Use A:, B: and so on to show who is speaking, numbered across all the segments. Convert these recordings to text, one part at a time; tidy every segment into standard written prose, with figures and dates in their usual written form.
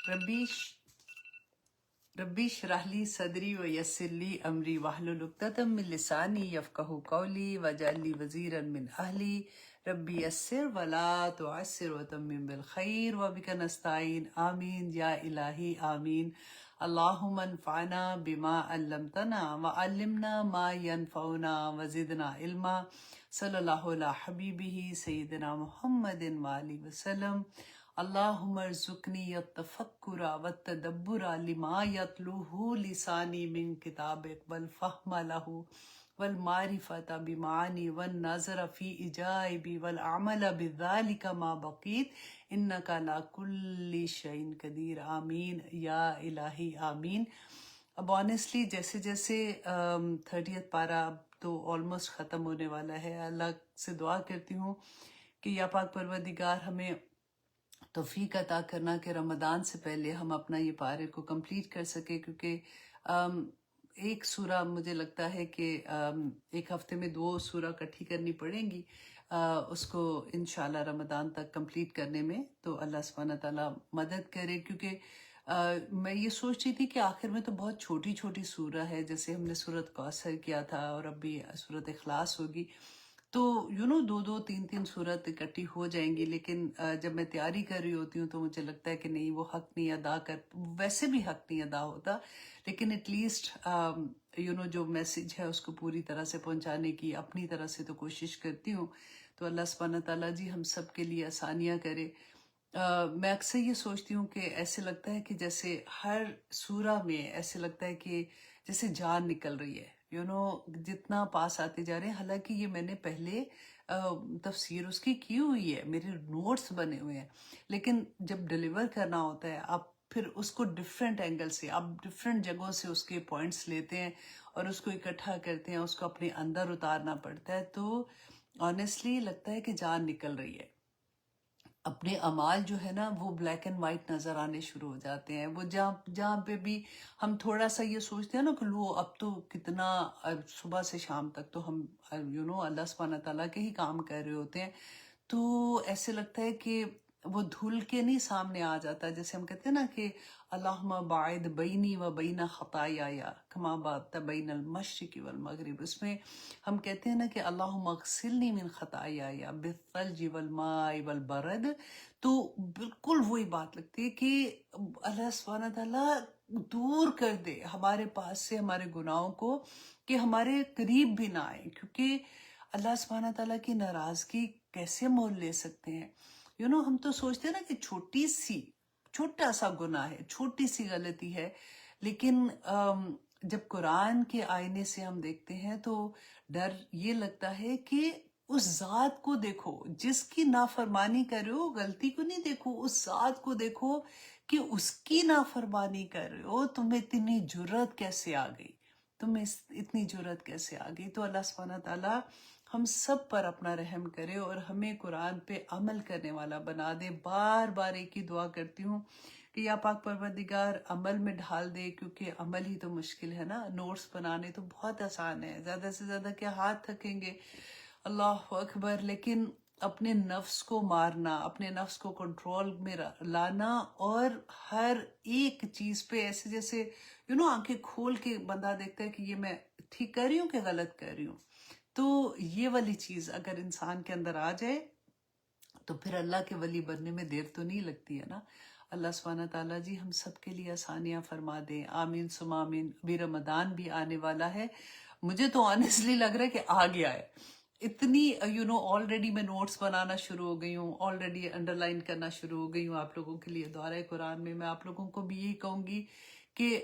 A: ربی اشرح لی صدری ویسر لی امری واحلل عقدۃ من لسانی یفقہوا قولی واجعل لی وزیرا من اہلی ربی یسر ولا تعسر وتمم بالخیر وبک نستعین آمین یا الہی آمین۔ اللہم انفعنا بما علمتنا وعلمنا ما ینفعنا وزدنا علما، صلی اللہ علی حبیبہ سیدنا محمد وآلہ وسلم۔ اللہم ارزقنی التفکر والتدبر لما یتلوہ لسانی من کتابک والفہم لہ والمعرفۃ بمعانی والنظر فی عجائب والعمل بذلک ما بقیت انک علی کل شیء قدیر، آمین یا الہی آمین۔ اب آنیسٹلی جیسے جیسے 30th پارہ اب تو آلموسٹ ختم ہونے والا ہے، اللہ سے دعا کرتی ہوں کہ یا پاک پروردگار ہمیں توفیق عطا کرنا کہ رمضان سے پہلے ہم اپنا یہ پارے کو کمپلیٹ کر سکے، کیونکہ ایک سورہ مجھے لگتا ہے کہ ایک ہفتے میں 2 سورہ اکٹھی کرنی پڑیں گی اس کو انشاءاللہ رمضان تک کمپلیٹ کرنے میں، تو اللہ سبحانہ تعالیٰ مدد کرے۔ کیونکہ میں یہ سوچ رہی تھی کہ آخر میں تو بہت چھوٹی چھوٹی سورہ ہے، جیسے ہم نے سورۃ کوثر کیا تھا اور اب بھی سورۃ اخلاص ہوگی، تو 2 3 صورت اکٹھی ہو جائیں گی، لیکن جب میں تیاری کر رہی ہوتی ہوں تو مجھے لگتا ہے کہ نہیں، وہ حق نہیں ادا ویسے بھی حق نہیں ادا ہوتا، لیکن ایٹ لیسٹ جو میسج ہے اس کو پوری طرح سے پہنچانے کی اپنی طرح سے تو کوشش کرتی ہوں۔ تو اللہ سبحانہ تعالیٰ جی ہم سب کے لیے آسانیاں کرے۔ میں اکثر یہ سوچتی ہوں کہ ایسے لگتا ہے کہ جیسے ہر سورہ میں ایسے لگتا ہے کہ جیسے جان نکل رہی ہے، جتنا پاس آتے جا رہے ہیں، حالانکہ یہ میں نے پہلے تفسیر اس کی ہوئی ہے، میرے نوٹس بنے ہوئے ہیں، لیکن جب ڈیلیور کرنا ہوتا ہے آپ پھر اس کو ڈفرینٹ اینگل سے، آپ ڈفرینٹ جگہوں سے اس کے پوائنٹس لیتے ہیں اور اس کو اکٹھا کرتے ہیں، اس کو اپنے اندر اتارنا پڑتا ہے، تو آنیسٹلی لگتا ہے کہ جان نکل رہی ہے۔ اپنے اعمال جو ہے نا وہ بلیک اینڈ وائٹ نظر آنے شروع ہو جاتے ہیں، وہ جہاں پہ بھی ہم تھوڑا سا یہ سوچتے ہیں نا کہ لو اب تو کتنا صبح سے شام تک تو ہم اللہ سبحانہ تعالیٰ کے ہی کام کر رہے ہوتے ہیں، تو ایسے لگتا ہے کہ وہ دھل کے نہیں سامنے آ جاتا، جیسے ہم کہتے ہیں نا کہ اللہم باعد بینی و بین خطایای کما بعدت بین المشرق والمغرب، اس میں ہم کہتے ہیں نا کہ اللہم اغسلنی من خطایای بالثلج والماء والبرد، تو بالکل وہی بات لگتی ہے کہ اللہ سبحانہ تعالیٰ دور کر دے ہمارے پاس سے ہمارے گناہوں کو، کہ ہمارے قریب بھی نہ آئیں، کیونکہ اللہ سبحانہ تعالیٰ کی ناراضگی کیسے مول لے سکتے ہیں؟ ہم تو سوچتے ہیں نا کہ چھوٹا سا گناہ ہے، چھوٹی سی غلطی ہے، لیکن جب قرآن کے آئینے سے ہم دیکھتے ہیں تو ڈر یہ لگتا ہے کہ اس ذات کو دیکھو جس کی نافرمانی کر رہے ہو، غلطی کو نہیں دیکھو، اس ذات کو دیکھو کہ اس کی نافرمانی کر رہے ہو، تمہیں اتنی جرت کیسے آ گئی، تمہیں اتنی جرت کیسے آ گئی؟ تو اللہ سبحانہ تعالیٰ ہم سب پر اپنا رحم کرے اور ہمیں قرآن پہ عمل کرنے والا بنا دے۔ بار بار ایک ہی دعا کرتی ہوں کہ یا پاک پروردگار عمل میں ڈھال دے، کیونکہ عمل ہی تو مشکل ہے نا، نوٹس بنانے تو بہت آسان ہے، زیادہ سے زیادہ کیا ہاتھ تھکیں گے، اللہ اکبر، لیکن اپنے نفس کو مارنا، اپنے نفس کو کنٹرول میں لانا، اور ہر ایک چیز پہ ایسے جیسے آنکھیں کھول کے بندہ دیکھتا ہے کہ یہ میں ٹھیک کر رہی ہوں کہ غلط کر رہی ہوں، تو یہ والی چیز اگر انسان کے اندر آ جائے تو پھر اللہ کے ولی بننے میں دیر تو نہیں لگتی ہے نا۔ اللہ سبحانہ تعالیٰ جی ہم سب کے لیے آسانیاں فرما دیں، آمین ثم آمین۔ ابھی رمضان بھی آنے والا ہے، مجھے تو آنیسٹلی لگ رہا ہے کہ آ گیا ہے، اتنی آلریڈی میں نوٹس بنانا شروع ہو گئی ہوں، آلریڈی انڈر لائن کرنا شروع ہو گئی ہوں آپ لوگوں کے لیے دورہ قرآن میں۔ میں آپ لوگوں کو بھی یہی کہوں گی کہ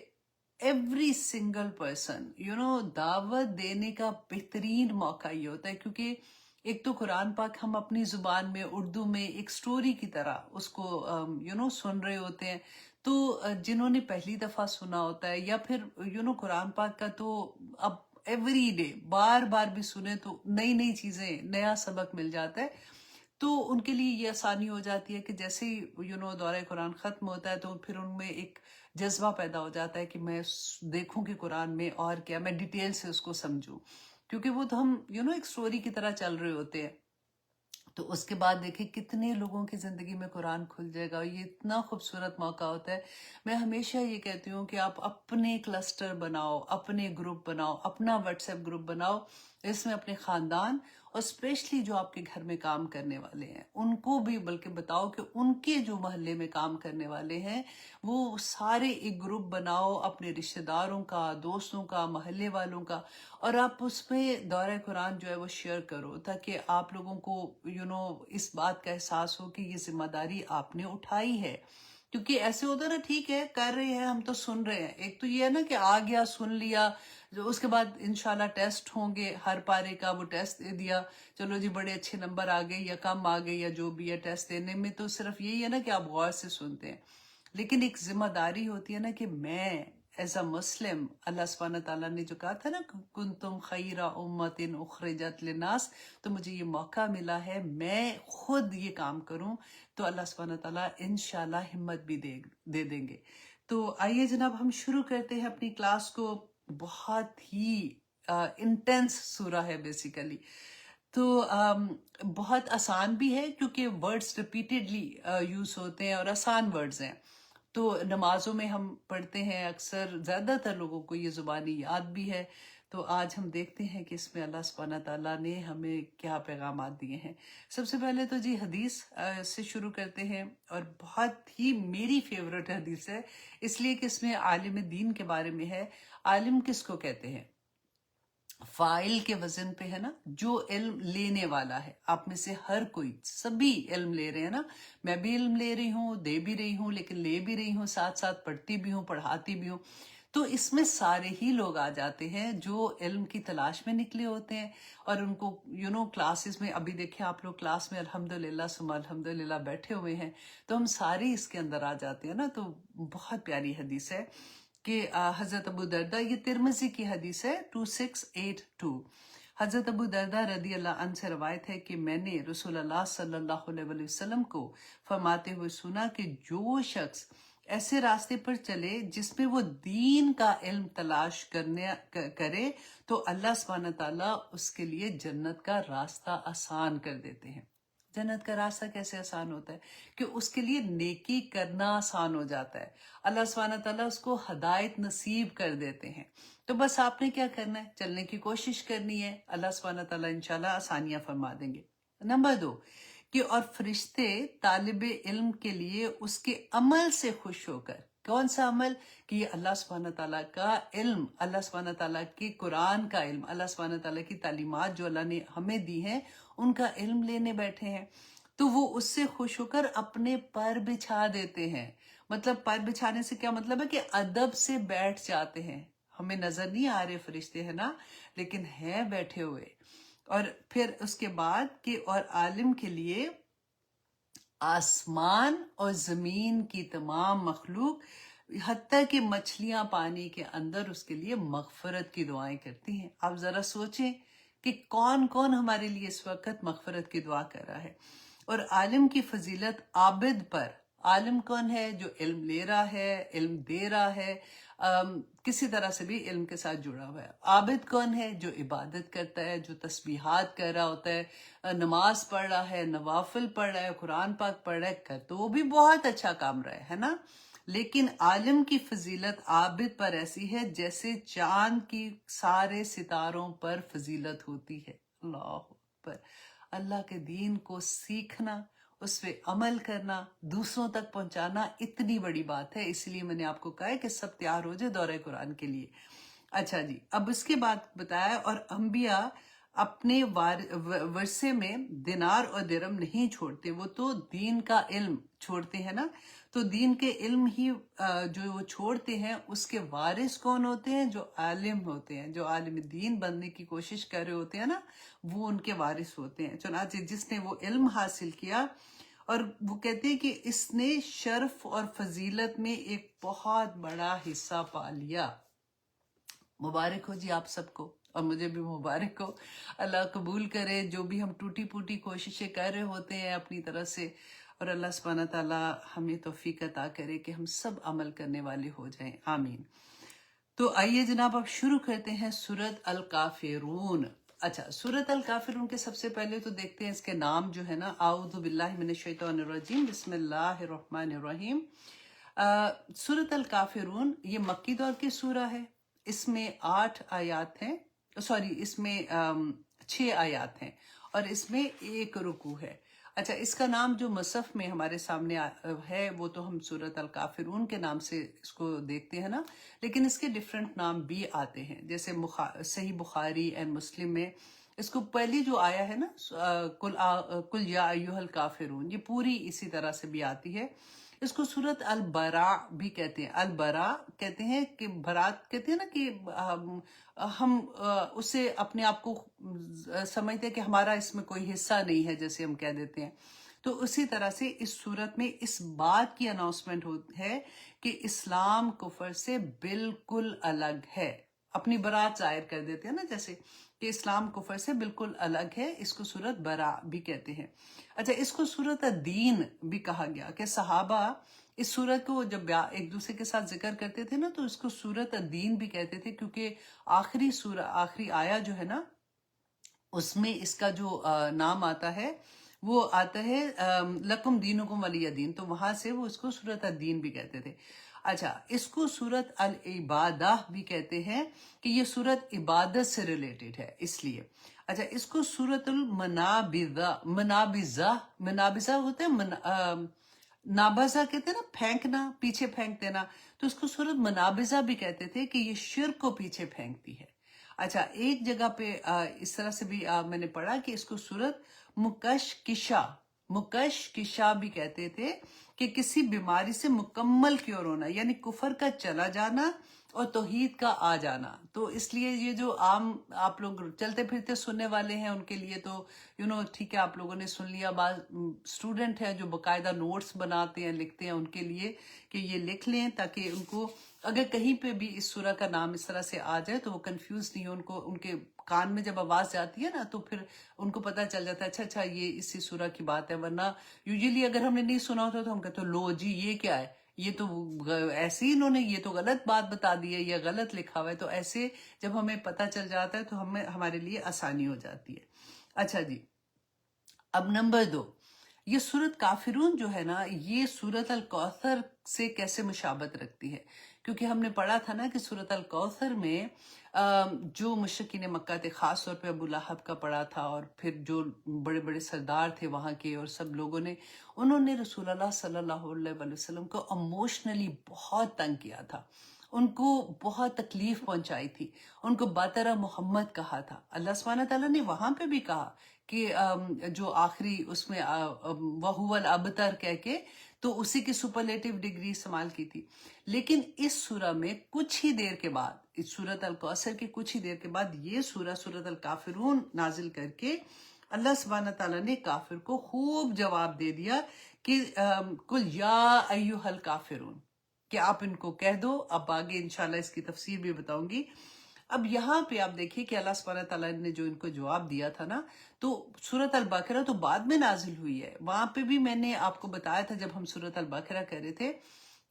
A: ایوری سنگل پرسن دعوت دینے کا بہترین موقع یہ ہوتا ہے، کیونکہ ایک تو قرآن پاک ہم اپنی زبان میں اردو میں ایک سٹوری کی طرح اس کو سن رہے ہوتے ہیں، تو جنہوں نے پہلی دفعہ سنا ہوتا ہے یا پھر قرآن پاک کا تو اب ایوری ڈے بار بار بھی سنے تو نئی نئی چیزیں، نیا سبق مل جاتا ہے، تو ان کے لیے یہ آسانی ہو جاتی ہے کہ جیسے ہی دورہ قرآن ختم ہوتا ہے تو پھر ان میں ایک جذبہ پیدا ہو جاتا ہے کہ میں دیکھوں کہ قرآن میں اور کیا، میں ڈیٹیل سے اس کو سمجھوں، کیونکہ وہ تو ہم ایک سٹوری کی طرح چل رہے ہوتے ہیں۔ تو اس کے بعد دیکھیں کتنے لوگوں کی زندگی میں قرآن کھل جائے گا، اور یہ اتنا خوبصورت موقع ہوتا ہے۔ میں ہمیشہ یہ کہتی ہوں کہ آپ اپنے کلسٹر بناؤ، اپنے گروپ بناؤ، اپنا واٹس ایپ گروپ بناؤ، اس میں اپنے خاندان اور اسپیشلی جو آپ کے گھر میں کام کرنے والے ہیں ان کو بھی بلکہ بتاؤ کہ ان کے جو محلے میں کام کرنے والے ہیں وہ سارے ایک گروپ بناؤ، اپنے رشتہ داروں کا، دوستوں کا، محلے والوں کا، اور آپ اس میں دورہ قرآن جو ہے وہ شیئر کرو، تاکہ آپ لوگوں کو اس بات کا احساس ہو کہ یہ ذمہ داری آپ نے اٹھائی ہے۔ کیونکہ ایسے ہوتا ہے نا، ٹھیک ہے کر رہے ہیں ہم تو سن رہے ہیں، ایک تو یہ ہے نا کہ آ گیا سن لیا، جو اس کے بعد انشاءاللہ ٹیسٹ ہوں گے، ہر پارے کا وہ ٹیسٹ دے دیا، چلو جی بڑے اچھے نمبر آ گئے یا کم آ گئے یا جو بھی ہے، ٹیسٹ دینے میں تو صرف یہی ہے نا کہ آپ غور سے سنتے ہیں، لیکن ایک ذمہ داری ہوتی ہے نا کہ میں ایز اے مسلم، اللہ سبحانہ تعالیٰ نے جو کہا تھا نا کنتم خیر امت اخرجت للناس، تو مجھے یہ موقع ملا ہے میں خود یہ کام کروں، تو اللہ سبحانہ تعالیٰ انشاءاللہ ہمت بھی دے دیں گے۔ تو آئیے جناب ہم شروع کرتے ہیں اپنی کلاس کو۔ بہت ہی انٹینس سورہ ہے بیسیکلی، تو بہت آسان بھی ہے کیونکہ ورڈز ریپیٹیڈلی یوز ہوتے ہیں اور آسان ورڈز ہیں، تو نمازوں میں ہم پڑھتے ہیں اکثر، زیادہ تر لوگوں کو یہ زبانی یاد بھی ہے۔ تو آج ہم دیکھتے ہیں کہ اس میں اللہ سبحانہ تعالیٰ نے ہمیں کیا پیغامات دیے ہیں۔ سب سے پہلے تو جی حدیث سے شروع کرتے ہیں، اور بہت ہی میری فیورٹ حدیث ہے، اس لیے کہ اس میں عالم دین کے بارے میں ہے۔ عالم کس کو کہتے ہیں؟ فائل کے وزن پہ ہے نا، جو علم لینے والا ہے، آپ میں سے ہر کوئی، سبھی علم لے رہے ہیں نا، میں بھی علم لے رہی ہوں، دے بھی رہی ہوں، لیکن لے بھی رہی ہوں، ساتھ ساتھ پڑھتی بھی ہوں، پڑھاتی بھی ہوں، تو اس میں سارے ہی لوگ آ جاتے ہیں جو علم کی تلاش میں نکلے ہوتے ہیں، اور ان کو کلاسز میں، ابھی دیکھیں آپ لوگ کلاس میں الحمدللہ ثم الحمدللہ بیٹھے ہوئے ہیں، تو ہم سارے اس کے اندر آ جاتے ہیں نا۔ تو بہت پیاری حدیث ہے کہ حضرت ابو دردہ، یہ ترمذی کی حدیث ہے 2682، حضرت ابو دردہ رضی اللہ عنہ سے روایت ہے کہ میں نے رسول اللہ صلی اللہ علیہ وسلم کو فرماتے ہوئے سنا کہ جو شخص ایسے راستے پر چلے جس میں وہ دین کا علم تلاش کرے تو اللہ سبحانہ تعالیٰ اس کے لیے جنت کا راستہ آسان کر دیتے ہیں۔ جنت کا راستہ کیسے آسان ہوتا ہے؟ کہ اس کے لیے نیکی کرنا آسان ہو جاتا ہے، اللہ سبحانہ تعالیٰ اس کو ہدایت نصیب کر دیتے ہیں۔ تو بس آپ نے کیا کرنا ہے؟ چلنے کی کوشش کرنی ہے، اللہ سبحانہ تعالیٰ انشاءاللہ آسانیاں فرما دیں گے۔ نمبر 2 کہ اور فرشتے طالب علم کے لیے اس کے عمل سے خوش ہو کر، کون سا عمل؟ کہ یہ اللہ سبحانہ تعالیٰ کا علم، اللہ سبحانہ تعالیٰ کی قرآن کا علم، اللہ سبحانہ تعالیٰ کی تعلیمات جو اللہ نے ہمیں دی ہیں ان کا علم لینے بیٹھے ہیں، تو وہ اس سے خوش ہو کر اپنے پر بچھا دیتے ہیں۔ مطلب پر بچھانے سے کیا مطلب ہے؟ کہ ادب سے بیٹھ جاتے ہیں، ہمیں نظر نہیں آ رہے فرشتے ہیں نا، لیکن ہیں بیٹھے ہوئے۔ اور پھر اس کے بعد کہ اور عالم کے لیے آسمان اور زمین کی تمام مخلوق، حتیٰ کہ مچھلیاں پانی کے اندر اس کے لیے مغفرت کی دعائیں کرتی ہیں۔ آپ ذرا سوچیں کہ کون کون ہمارے لیے اس وقت مغفرت کی دعا کر رہا ہے۔ اور عالم کی فضیلت عابد پر، عالم کون ہے؟ جو علم لے رہا ہے، علم دے رہا ہے، کسی طرح سے بھی علم کے ساتھ جڑا ہوا ہے۔ عابد کون ہے؟ جو عبادت کرتا ہے، جو تسبیحات کر رہا ہوتا ہے، نماز پڑھ رہا ہے، نوافل پڑھ رہا ہے، قرآن پاک پڑھ رہا ہے، کر تو وہ بھی بہت اچھا کام رہا ہے نا۔ لیکن عالم کی فضیلت عابد پر ایسی ہے جیسے چاند کی سارے ستاروں پر فضیلت ہوتی ہے۔ اللہ اکبر! اللہ کے دین کو سیکھنا، اس پہ عمل کرنا، دوسروں تک پہنچانا اتنی بڑی بات ہے، اس لیے میں نے آپ کو کہا ہے کہ سب تیار ہو جائے دورہ قرآن کے لیے۔ اچھا جی، اب اس کے بعد بتایا اور انبیاء اپنے ورثے میں دینار اور درہم نہیں چھوڑتے، وہ تو دین کا علم چھوڑتے ہیں نا، تو دین کے علم ہی جو وہ چھوڑتے ہیں اس کے وارث کون ہوتے ہیں؟ جو عالم ہوتے ہیں، جو عالم دین بننے کی کوشش کر رہے ہوتے ہیں نا، وہ ان کے وارث ہوتے ہیں۔ چنانچہ جس نے وہ علم حاصل کیا، اور وہ کہتے ہیں کہ اس نے شرف اور فضیلت میں ایک بہت بڑا حصہ پا لیا۔ مبارک ہو جی آپ سب کو، اور مجھے بھی مبارک ہو، اللہ قبول کرے جو بھی ہم ٹوٹی پوٹی کوششیں کر رہے ہوتے ہیں اپنی طرف سے، اور اللہ سبحانہ تعالیٰ ہمیں توفیق عطا کرے کہ ہم سب عمل کرنے والے ہو جائیں، آمین۔ تو آئیے جناب اب شروع کرتے ہیں سورۃ الکافرون۔ اچھا، سورت الکافرون کے سب سے پہلے تو دیکھتے ہیں اس کے نام جو ہے نا، اعوذ باللہ من الشیطان الرجیم، بسم اللہ الرحمن الرحیم۔ سورت الکافرون یہ مکی دور کی سورہ ہے، اس میں 8 آیات ہیں، اس میں 6 آیات ہیں اور اس میں 1 رکوع ہے۔ اچھا، اس کا نام جو مصحف میں ہمارے سامنے ہے وہ تو ہم سورت الکافرون کے نام سے اس کو دیکھتے ہیں نا، لیکن اس کے ڈیفرنٹ نام بھی آتے ہیں، جیسے صحیح بخاری اینڈ مسلم میں اس کو پہلی جو آیا ہے نا، کل یا ایھا الکافرون، یہ پوری اسی طرح سے بھی آتی ہے۔ اس کو سورت البراء بھی کہتے ہیں، البراء کہتے ہیں کہ برات کہتے ہیں نا کہ ہم اسے اپنے آپ کو سمجھتے ہیں کہ ہمارا اس میں کوئی حصہ نہیں ہے، جیسے ہم کہہ دیتے ہیں۔ تو اسی طرح سے اس صورت میں اس بات کی اناؤنسمنٹ ہے کہ اسلام کفر سے بالکل الگ ہے، اپنی برات ظاہر کر دیتے ہیں نا، جیسے کہ اسلام کفر سے بالکل الگ ہے، اس کو سورت برا بھی کہتے ہیں۔ اچھا، اس کو سورت الدین بھی کہا گیا کہ صحابہ اس سورت کو جب ایک دوسرے کے ساتھ ذکر کرتے تھے نا تو اس کو سورت الدین بھی کہتے تھے، کیونکہ آخری آیا جو ہے نا اس میں اس کا جو نام آتا ہے وہ آتا ہے لکم دینکم ولی دین، تو وہاں سے وہ اس کو سورت الدین بھی کہتے تھے۔ اچھا، اس کو سورت العبادہ بھی کہتے ہیں کہ یہ سورت عبادت سے ریلیٹڈ ہے، اس لیے۔ اچھا، اس کو سورت منابزہ ہوتے ہیں، نابزہ کہتے ہیں نا، پھینکنا، پیچھے پھینک دینا، تو اس کو سورت منابزہ بھی کہتے تھے کہ یہ شرک کو پیچھے پھینکتی ہے۔ اچھا، ایک جگہ پہ اس طرح سے بھی میں نے پڑھا کہ اس کو سورت مکشکشا بھی کہتے تھے کہ کسی بیماری سے مکمل کیور ہونا، یعنی کفر کا چلا جانا اور توحید کا آ جانا۔ تو اس لیے یہ جو عام آپ لوگ چلتے پھرتے سننے والے ہیں ان کے لیے تو ٹھیک ہے، آپ لوگوں نے سن لیا۔ بعض اسٹوڈنٹ ہیں جو باقاعدہ نوٹس بناتے ہیں، لکھتے ہیں، ان کے لیے کہ یہ لکھ لیں تاکہ ان کو اگر کہیں پہ بھی اس سورہ کا نام اس طرح سے آ جائے تو وہ کنفیوز نہیں ہو، ان کے کان میں جب آواز جاتی ہے نا تو پھر ان کو پتہ چل جاتا ہے اچھا یہ اسی سورہ کی بات ہے۔ ورنہ یوزلی اگر ہم نے نہیں سنا ہوتا تو ہم کہتے لو جی یہ کیا ہے، یہ تو ایسے ہی انہوں نے یہ تو غلط بات بتا دی ہے یا غلط لکھا ہوا ہے۔ تو ایسے جب ہمیں پتہ چل جاتا ہے تو ہمارے لیے آسانی ہو جاتی ہے۔ اچھا جی، اب نمبر 2، یہ سورت کافرون جو ہے نا یہ سورت الکوثر سے کیسے مشابہت رکھتی ہے، کیونکہ ہم نے پڑھا تھا نا کہ سورت الکوثر میں جو مشرکین مکہ تھے، خاص طور پہ ابو لہب کا پڑھا تھا، اور پھر جو بڑے بڑے سردار تھے وہاں کے اور سب لوگوں نے، انہوں نے رسول اللہ صلی اللہ علیہ وسلم کو ایموشنلی بہت تنگ کیا تھا، ان کو بہت تکلیف پہنچائی تھی، ان کو باترہ محمد کہا تھا۔ اللہ سبحانہ تعالیٰ نے وہاں پہ بھی کہا کہ جو آخری اس میں وَهُوَ الْأَبْتَرُ کہہ کے تو اسی کی سپرلیٹیو ڈگری استعمال کی تھی۔ لیکن اس سورہ میں کچھ ہی دیر کے بعد، اس سورت الکوثر کے کچھ ہی دیر کے بعد یہ سورہ سورت الکافرون نازل کر کے اللہ سبحانہ تعالیٰ نے کافر کو خوب جواب دے دیا کہ قُلْ يَا أَيُّهَا الْكَافِرُونَ، کہ آپ ان کو کہہ دو۔ اب آگے انشاءاللہ اس کی تفسیر بھی بتاؤں گی۔ اب یہاں پہ آپ دیکھیے کہ اللہ سبحانہ تعالیٰ نے جو ان کو جواب دیا تھا نا، تو سورت البقرہ تو بعد میں نازل ہوئی ہے، وہاں پہ بھی میں نے آپ کو بتایا تھا جب ہم سورت البقرہ کہہ رہے تھے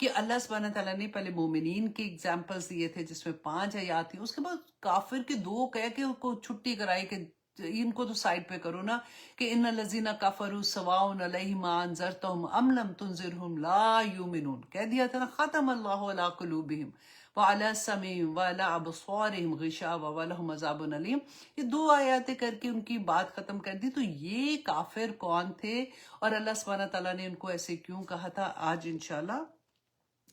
A: کہ اللہ سبحانہ تعالیٰ نے پہلے مومنین کے اگزامپلز دیے تھے جس میں 5 آیات تھیں، اس کے بعد کافر کے 2 کہہ کے ان کو چھٹی کرائی کہ ان کو تو سائڈ پہ کرو نا، کہ ان الذین کفروا سواء علیہم انذرتہم ام لم تنذرہم لا یؤمنون، کہہ دیا تھا نا، ختم اللہ علی قلوبہم وعلی سمعہم وعلی ابصارہم غشاوہ ولہم عذاب علیم۔ یہ 2 آیاتیں کر کے ان کی بات ختم کر دی۔ تو یہ کافر کون تھے اور اللہ سبحانہ تعالیٰ نے ان کو ایسے کیوں کہا تھا، آج انشاءاللہ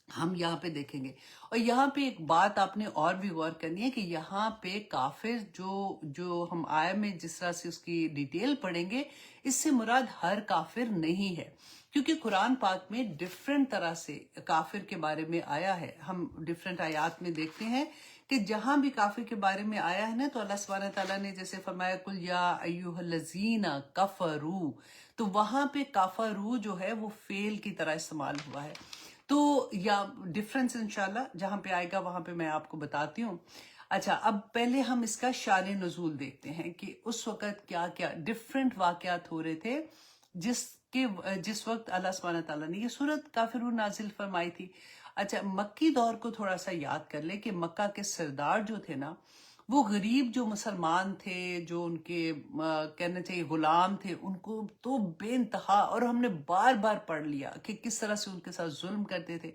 A: ہم یہاں پہ دیکھیں گے۔ اور یہاں پہ ایک بات آپ نے اور بھی غور کرنی ہے کہ یہاں پہ کافر جو ہم آیہ میں جس طرح سے اس کی ڈیٹیل پڑھیں گے، اس سے مراد ہر کافر نہیں ہے، کیونکہ قرآن پاک میں ڈیفرنٹ طرح سے کافر کے بارے میں آیا ہے۔ ہم ڈیفرنٹ آیات میں دیکھتے ہیں کہ جہاں بھی کافر کے بارے میں آیا ہے نا تو اللہ سبحانہ تعالیٰ نے جیسے فرمایا قُلْ يَا أَيُّهَا الَّذِينَ كَفَرُوا، تو وہاں پہ کفروا جو ہے وہ فعل کی طرح استعمال ہوا ہے۔ تو یا ڈفرنس انشاءاللہ جہاں پہ آئے گا وہاں پہ میں آپ کو بتاتی ہوں۔ اچھا، اب پہلے ہم اس کا شان نزول دیکھتے ہیں کہ اس وقت کیا کیا ڈفرنٹ واقعات ہو رہے تھے جس وقت اللہ سبحانہ تعالیٰ نے یہ سورت کافرون نازل فرمائی تھی۔ اچھا، مکی دور کو تھوڑا سا یاد کر لیں کہ مکہ کے سردار جو تھے نا وہ غریب جو مسلمان تھے، جو ان کے کہنا چاہیے غلام تھے، ان کو تو بے انتہا، اور ہم نے بار بار پڑھ لیا کہ کس طرح سے ان کے ساتھ ظلم کرتے تھے.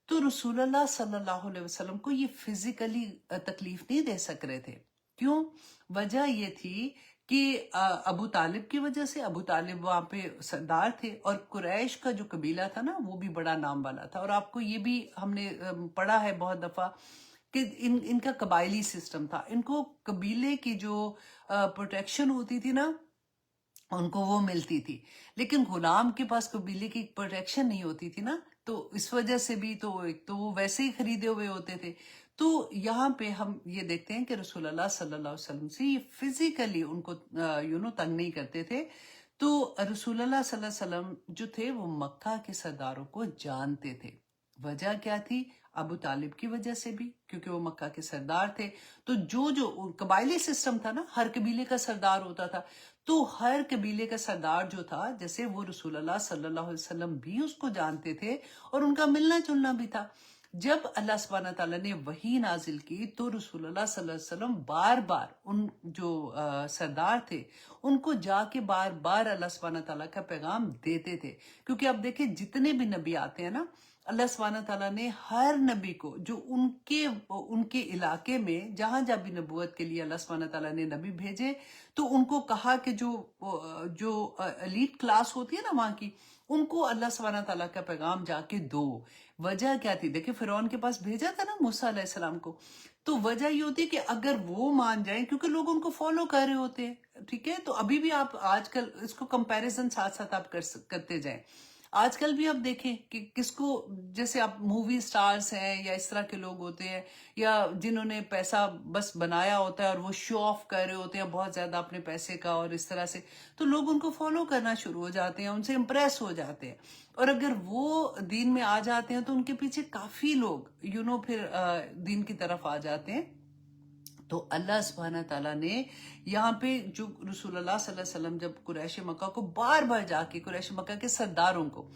A: تو رسول اللہ صلی اللہ علیہ وسلم کو یہ فزیکلی تکلیف نہیں دے سک رہے تھے. کیوں؟ وجہ یہ تھی کہ ابو طالب کی وجہ سے. ابو طالب وہاں پہ سردار تھے، اور قریش کا جو قبیلہ تھا نا وہ بھی بڑا نام والا تھا. اور آپ کو یہ بھی ہم نے پڑھا ہے بہت دفعہ کہ ان کا قبائلی سسٹم تھا. ان کو قبیلے کی جو پروٹیکشن ہوتی تھی نا ان کو وہ ملتی تھی، لیکن غلام کے پاس قبیلے کی پروٹیکشن نہیں ہوتی تھی نا. تو اس وجہ سے بھی تو ایک تو وہ ویسے ہی خریدے ہوئے ہوتے تھے. تو یہاں پہ ہم یہ دیکھتے ہیں کہ رسول اللہ صلی اللہ علیہ وسلم سے یہ فزیکلی ان کو تنگ نہیں کرتے تھے. تو رسول اللہ صلی اللہ علیہ وسلم جو تھے وہ مکہ کے سرداروں کو جانتے تھے. وجہ کیا تھی؟ ابو طالب کی وجہ سے بھی، کیونکہ وہ مکہ کے سردار تھے. تو جو قبائلی سسٹم تھا نا، ہر قبیلے کا سردار ہوتا تھا. تو ہر قبیلے کا سردار جو تھا، جیسے وہ رسول اللہ صلی اللہ علیہ وسلم بھی اس کو جانتے تھے اور ان کا ملنا جلنا بھی تھا. جب اللہ سبحانہ تعالیٰ نے وحی نازل کی تو رسول اللہ صلی اللہ علیہ وسلم بار بار ان جو سردار تھے ان کو جا کے بار بار اللہ سبحانہ تعالیٰ کا پیغام دیتے تھے. کیونکہ اب دیکھیں جتنے بھی نبی آتے ہیں نا، اللہ سبحانہ تعالیٰ نے ہر نبی کو جو ان کے علاقے میں جہاں جہاں بھی نبوت کے لیے اللہ سبحانہ تعالیٰ نے نبی بھیجے تو ان کو کہا کہ جو ایلیٹ کلاس ہوتی ہے نا وہاں کی، ان کو اللہ سبحانہ تعالیٰ کا پیغام جا کے دو. وجہ کیا تھی؟ دیکھیں فرعون کے پاس بھیجا تھا نا موسیٰ علیہ السلام کو. تو وجہ یہ ہوتی ہے کہ اگر وہ مان جائیں، کیونکہ لوگ ان کو فالو کر رہے ہوتے ہیں، ٹھیک ہے. تو ابھی بھی آپ آج کل اس کو کمپیریزن ساتھ ساتھ آپ کرتے جائیں. آج کل بھی آپ دیکھیں کہ کس کو، جیسے آپ مووی سٹارز ہیں یا اس طرح کے لوگ ہوتے ہیں، یا جنہوں نے پیسہ بس بنایا ہوتا ہے اور وہ شو آف کر رہے ہوتے ہیں بہت زیادہ اپنے پیسے کا اور اس طرح سے، تو لوگ ان کو فالو کرنا شروع ہو جاتے ہیں، ان سے امپریس ہو جاتے ہیں. اور اگر وہ دین میں آ جاتے ہیں تو ان کے پیچھے کافی لوگ پھر دین کی طرف آ جاتے ہیں. تو اللہ سبحانہ تعالیٰ نے یہاں پہ جو رسول اللہ صلی اللہ علیہ وسلم جب قریش مکہ کو بار بار جا کے قریش مکہ کے سرداروں کو،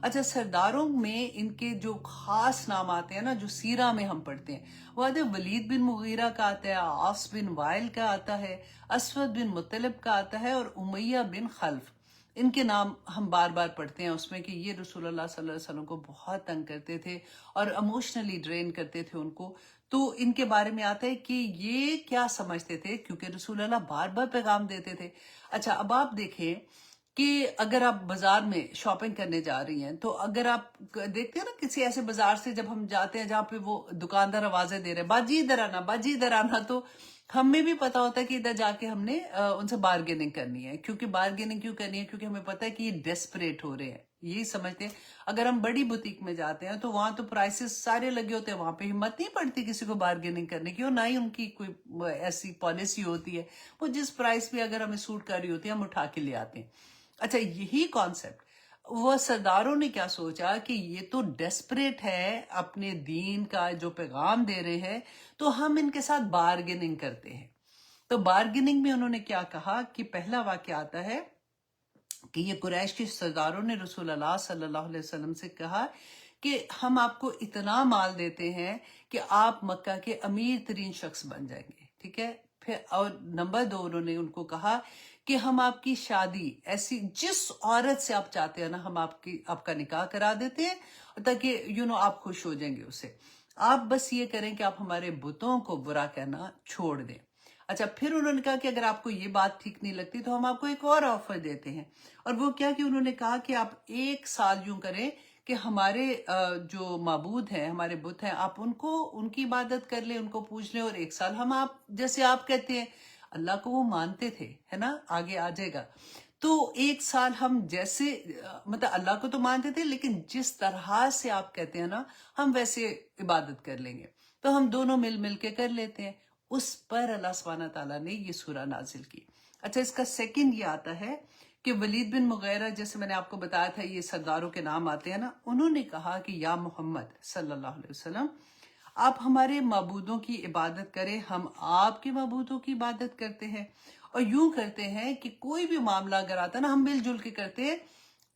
A: اچھا سرداروں میں ان کے جو خاص نام آتے ہیں نا جو سیرہ میں ہم پڑھتے ہیں، وہ آتے ہیں ولید بن مغیرہ کا آتا ہے، عاص بن وائل کا آتا ہے، اسود بن مطلب کا آتا ہے، اور امیہ بن خلف. ان کے نام ہم بار بار پڑھتے ہیں اس میں کہ یہ رسول اللہ صلی اللہ علیہ وسلم کو بہت تنگ کرتے تھے اور اموشنلی ڈرین کرتے تھے ان کو. تو ان کے بارے میں آتا ہے کہ یہ کیا سمجھتے تھے، کیونکہ رسول اللہ بار بار پیغام دیتے تھے. اچھا اب آپ دیکھیں کہ اگر آپ بازار میں شاپنگ کرنے جا رہی ہیں تو اگر آپ دیکھتے ہیں نا کسی ایسے بازار سے جب ہم جاتے ہیں جہاں پہ وہ دکاندار آوازیں دے رہے ہیں باجی ادھر آنا باجی ادھر آنا، تو ہمیں بھی پتا ہوتا ہے کہ ادھر جا کے ہم نے ان سے بارگیننگ کرنی ہے. کیونکہ بارگیننگ کیوں کرنی ہے؟ کیونکہ ہمیں پتا ہے کہ یہ ڈیسپریٹ ہو رہے ہیں، یہی سمجھتے ہیں. اگر ہم بڑی بوتیک میں جاتے ہیں تو وہاں تو پرائسز سارے لگے ہوتے ہیں، وہاں پہ ہمت نہیں پڑتی کسی کو بارگیننگ کرنے کی، اور نہ ہی ان کی کوئی ایسی پالیسی ہوتی ہے. وہ جس پرائس پہ اگر ہمیں سوٹ کر رہی ہوتی ہے ہم اٹھا کے لے آتے ہیں. اچھا یہی کانسیپٹ وہ سرداروں نے کیا سوچا کہ یہ تو ڈیسپریٹ ہے اپنے دین کا جو پیغام دے رہے ہیں، تو ہم ان کے ساتھ بارگیننگ کرتے ہیں. تو بارگیننگ میں انہوں نے کیا کہا کہ پہلا واقعہ آتا ہے کہ یہ قریش کے سرداروں نے رسول اللہ صلی اللہ علیہ وسلم سے کہا کہ ہم آپ کو اتنا مال دیتے ہیں کہ آپ مکہ کے امیر ترین شخص بن جائیں گے، ٹھیک ہے. پھر اور نمبر 2 انہوں نے ان کو کہا کہ ہم آپ کی شادی ایسی جس عورت سے آپ چاہتے ہیں نا ہم آپ کا نکاح کرا دیتے ہیں تاکہ آپ خوش ہو جائیں گے اسے. آپ بس یہ کریں کہ آپ ہمارے بتوں کو برا کہنا چھوڑ دیں. اچھا پھر انہوں نے کہا کہ اگر آپ کو یہ بات ٹھیک نہیں لگتی تو ہم آپ کو ایک اور آفر دیتے ہیں. اور وہ کیا کہ انہوں نے کہا کہ آپ 1 سال یوں کریں کہ ہمارے جو معبود ہیں، ہمارے بت ہیں، آپ ان کی عبادت کر لیں، ان کو پوچھ لیں، اور 1 سال ہم آپ جیسے آپ کہتے ہیں اللہ کو وہ مانتے تھے، ہے نا، آگے آ جائے گا. تو 1 سال ہم جیسے مطلب اللہ کو تو مانتے تھے لیکن جس طرح سے آپ کہتے ہیں نا ہم ویسے عبادت کر لیں گے. تو ہم دونوں مل کے کر لیتے ہیں. اس پر اللہ سبحانہ تعالیٰ نے یہ سورہ نازل کی. اچھا اس کا سیکنڈ یہ آتا ہے کہ ولید بن مغیرہ، جیسے میں نے آپ کو بتایا تھا یہ سرداروں کے نام آتے ہیں نا، انہوں نے کہا کہ یا محمد صلی اللہ علیہ وسلم آپ ہمارے معبودوں کی عبادت کریں، ہم آپ کے معبودوں کی عبادت کرتے ہیں. اور یوں کرتے ہیں کہ کوئی بھی معاملہ اگر آتا ہے نا ہم مل جل کے کرتے ہیں.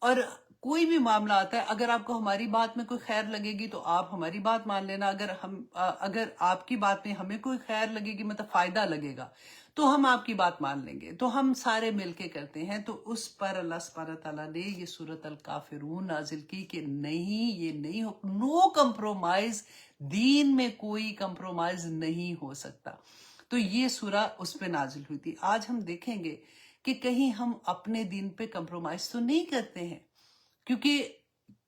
A: اور کوئی بھی معاملہ آتا ہے، اگر آپ کو ہماری بات میں کوئی خیر لگے گی تو آپ ہماری بات مان لینا، اگر آپ کی بات میں ہمیں کوئی خیر لگے گی، مطلب فائدہ لگے گا، تو ہم آپ کی بات مان لیں گے، تو ہم سارے مل کے کرتے ہیں۔ تو اس پر اللہ سبحانہ تعالیٰ نے یہ سورۃ الکافرون نازل کی کہ نہیں، یہ نہیں ہو، نو کمپرومائز، دین میں کوئی کمپرومائز نہیں ہو سکتا۔ تو یہ سورہ اس پہ نازل ہوئی تھی۔ آج ہم دیکھیں گے کہ کہیں ہم اپنے دین پہ کمپرومائز تو نہیں کرتے ہیں، کیونکہ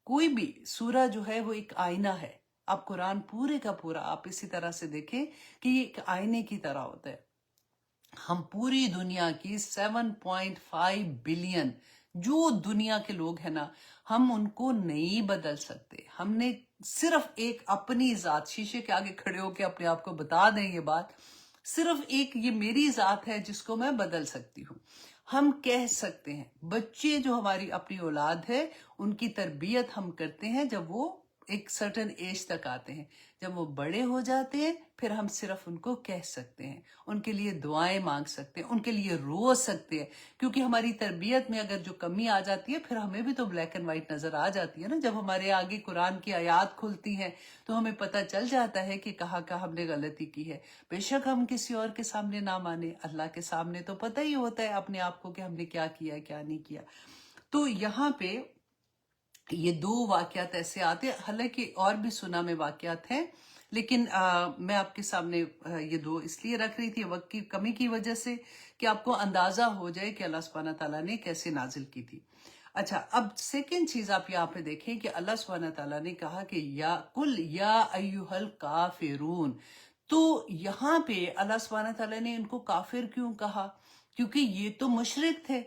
A: کوئی بھی سورہ جو ہے وہ ایک آئینہ ہے۔ آپ قرآن پورے کا پورا آپ اسی طرح سے دیکھیں کہ یہ ایک آئینے کی طرح ہوتا ہے۔ ہم پوری دنیا کی 7.5 بلین جو دنیا کے لوگ ہیں نا، ہم ان کو نہیں بدل سکتے۔ ہم نے صرف ایک اپنی ذات، شیشے کے آگے کھڑے ہو کے اپنے آپ کو بتا دیں یہ بات، صرف ایک یہ میری ذات ہے جس کو میں بدل سکتی ہوں۔ ہم کہہ سکتے ہیں، بچے جو ہماری اپنی اولاد ہے ان کی تربیت ہم کرتے ہیں جب وہ ایک سرٹن ایج تک آتے ہیں۔ جب وہ بڑے ہو جاتے ہیں پھر ہم صرف ان کو کہہ سکتے ہیں، ان کے لیے دعائیں مانگ سکتے ہیں، ان کے لیے رو سکتے ہیں، کیونکہ ہماری تربیت میں اگر جو کمی آ جاتی ہے پھر ہمیں بھی تو بلیک اینڈ وائٹ نظر آ جاتی ہے نا۔ جب ہمارے آگے قرآن کی آیات کھلتی ہیں تو ہمیں پتہ چل جاتا ہے کہ کہاں ہم نے غلطی کی ہے۔ بے شک ہم کسی اور کے سامنے نہ مانیں، اللہ کے سامنے تو پتہ ہی ہوتا ہے اپنے آپ کو کہ ہم نے کیا کیا کیا نہیں کیا۔ تو یہاں پہ یہ دو واقعات ایسے آتے ہیں، حالانکہ اور بھی سنا میں واقعات ہیں، لیکن میں آپ کے سامنے یہ دو اس لیے رکھ رہی تھی وقت کی کمی کی وجہ سے کہ آپ کو اندازہ ہو جائے کہ اللہ سبحانہ تعالیٰ نے کیسے نازل کی تھی۔ اچھا، اب سیکنڈ چیز آپ یہاں پہ دیکھیں کہ اللہ سبحانہ تعالیٰ نے کہا کہ یا کل یا ایھا الکافرون۔ تو یہاں پہ اللہ سبحانہ تعالیٰ نے ان کو کافر کیوں کہا؟ کیونکہ یہ تو مشرک تھے،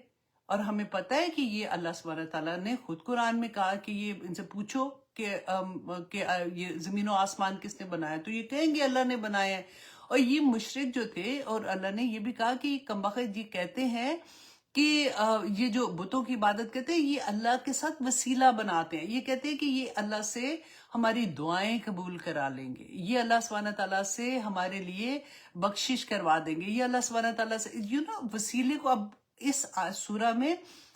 A: اور ہمیں پتہ ہے کہ یہ اللہ سبحانہ تعالیٰ نے خود قرآن میں کہا کہ یہ ان سے پوچھو کہ یہ زمین و آسمان کس نے بنایا، تو یہ کہیں گے اللہ نے بنایا ہے۔ اور یہ مشرک جو تھے، اور اللہ نے یہ بھی کہا کہ کم بخت یہ کہتے ہیں کہ یہ جو بتوں کی عبادت کرتے ہیں یہ اللہ کے ساتھ وسیلہ بناتے ہیں، یہ کہتے ہیں کہ یہ اللہ سے ہماری دعائیں قبول کرا لیں گے، یہ اللہ سبحانہ تعالیٰ سے ہمارے لیے بخشش کروا دیں گے، یہ اللہ سبحانہ تعالیٰ سے وسیلے کو اب اس سورہ میں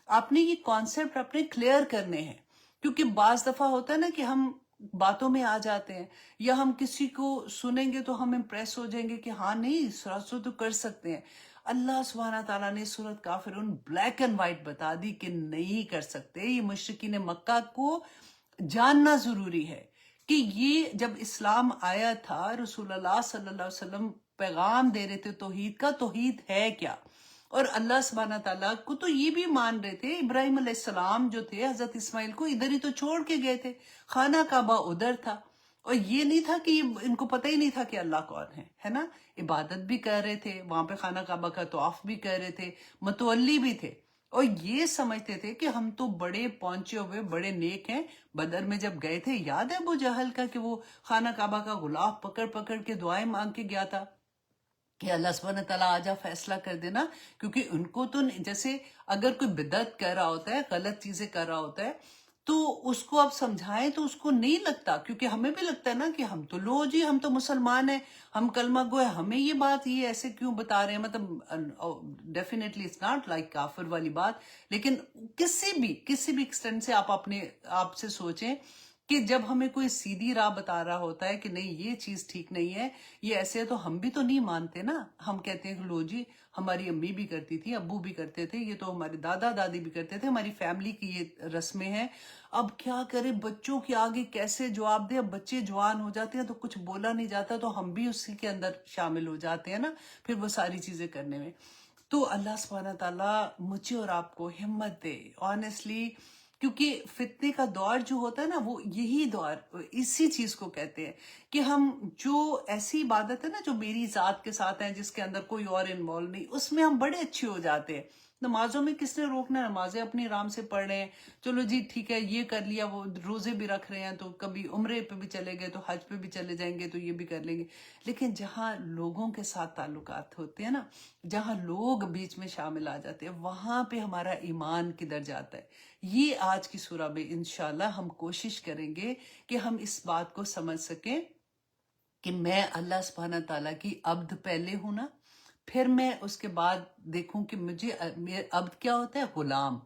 A: آپ نے یہ کانسیپٹ اپنے کلیئر کرنے ہیں، کیونکہ بعض دفعہ ہوتا ہے نا کہ ہم باتوں میں آ جاتے ہیں، یا ہم کسی کو سنیں گے تو ہم امپریس ہو جائیں گے کہ ہاں نہیں سو تو کر سکتے ہیں۔ اللہ سبحانہ تعالیٰ نے سورۃ کافرون بلیک اینڈ وائٹ بتا دی کہ نہیں کر سکتے۔ یہ مشرکین مکہ کو جاننا ضروری ہے کہ یہ جب اسلام آیا تھا، رسول اللہ صلی اللہ علیہ وسلم پیغام دے رہے تھے توحید کا، توحید ہے کیا؟ اور اللہ سبحانہ تعالیٰ کو تو یہ بھی مان رہے تھے، ابراہیم علیہ السلام جو تھے حضرت اسماعیل کو ادھر ہی تو چھوڑ کے گئے تھے، خانہ کعبہ ادھر تھا، اور یہ نہیں تھا کہ ان کو پتہ ہی نہیں تھا کہ اللہ کون ہے نا۔ عبادت بھی کر رہے تھے وہاں پہ، خانہ کعبہ کا طواف بھی کر رہے تھے، متولی بھی تھے، اور یہ سمجھتے تھے کہ ہم تو بڑے پہنچے ہوئے بڑے نیک ہیں۔ بدر میں جب گئے تھے، یاد ہے ابو جہل کا کہ وہ خانہ کعبہ کا غلاف پکڑ پکڑ کے دعائیں مانگ کے گیا تھا کہ اللہ سبحانہ تعالیٰ آجا فیصلہ کر دینا، کیونکہ ان کو تو جیسے اگر کوئی بدعت کر رہا ہوتا ہے، غلط چیزیں کر رہا ہوتا ہے، تو اس کو آپ سمجھائیں تو اس کو نہیں لگتا، کیونکہ ہمیں بھی لگتا ہے نا کہ ہم تو لو جی، ہم تو مسلمان ہیں، ہم کلمہ گو ہے، ہمیں یہ بات یہ ایسے کیوں بتا رہے ہیں، مطلب ڈیفینیٹلی اٹس ناٹ لائک کافر والی بات، لیکن کسی بھی ایکسٹینٹ سے آپ اپنے آپ سے سوچیں کہ جب ہمیں کوئی سیدھی راہ بتا رہا ہوتا ہے کہ نہیں یہ چیز ٹھیک نہیں ہے، یہ ایسے ہے، تو ہم بھی تو نہیں مانتے نا، ہم کہتے ہیں کہ لو جی ہماری امی بھی کرتی تھی، ابو بھی کرتے تھے، یہ تو ہمارے دادا دادی بھی کرتے تھے، ہماری فیملی کی یہ رسمیں ہیں، اب کیا کرے بچوں کے آگے کیسے جواب دے؟ اب بچے جوان ہو جاتے ہیں تو کچھ بولا نہیں جاتا، تو ہم بھی اسی کے اندر شامل ہو جاتے ہیں نا پھر وہ ساری چیزیں کرنے میں۔ تو اللہ سبحانہ تعالیٰ مجھے اور آپ کو ہمت دے آنیسٹلی، کیونکہ فتنے کا دور جو ہوتا ہے نا، وہ یہی دور اسی چیز کو کہتے ہیں کہ ہم جو ایسی عبادت ہے نا جو میری ذات کے ساتھ ہے، جس کے اندر کوئی اور انوالو نہیں، اس میں ہم بڑے اچھے ہو جاتے ہیں۔ نمازوں میں کس نے روکنا ہے؟ نمازیں اپنی آرام سے پڑھ رہے ہیں، چلو جی ٹھیک ہے یہ کر لیا، وہ روزے بھی رکھ رہے ہیں تو کبھی عمرے پہ بھی چلے گئے تو حج پہ بھی چلے جائیں گے تو یہ بھی کر لیں گے، لیکن جہاں لوگوں کے ساتھ تعلقات ہوتے ہیں نا، جہاں لوگ بیچ میں شامل آ جاتے ہیں، وہاں پہ ہمارا ایمان کدھر جاتا ہے؟ یہ آج کی سورہ میں انشاءاللہ ہم کوشش کریں گے کہ ہم اس بات کو سمجھ سکیں کہ میں اللہ سبحانہ تعالیٰ کی عبد پہلے ہوں نا، پھر میں اس کے بعد دیکھوں کہ مجھے عبد کیا ہوتا ہے؟ غلام۔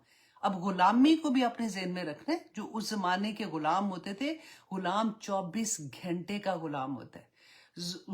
A: اب غلامی کو بھی اپنے ذہن میں رکھنا ہے. جو اس زمانے کے غلام ہوتے تھے، غلام 24 گھنٹے کا غلام ہوتا ہے.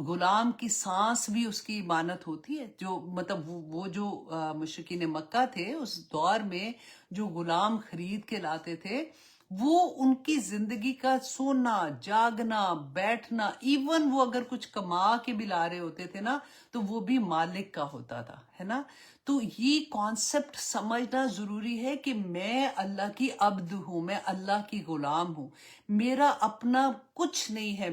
A: غلام کی سانس بھی اس کی امانت ہوتی ہے. جو مطلب وہ جو مشرکین مکہ تھے اس دور میں، جو غلام خرید کے لاتے تھے، وہ ان کی زندگی کا سونا، جاگنا، بیٹھنا، ایون وہ اگر کچھ کما کے بھی لا رہے ہوتے تھے نا، تو وہ بھی مالک کا ہوتا تھا، ہے نا. تو یہ کانسیپٹ سمجھنا ضروری ہے کہ میں اللہ کی عبد ہوں، میں اللہ کی غلام ہوں. میرا اپنا کچھ نہیں ہے.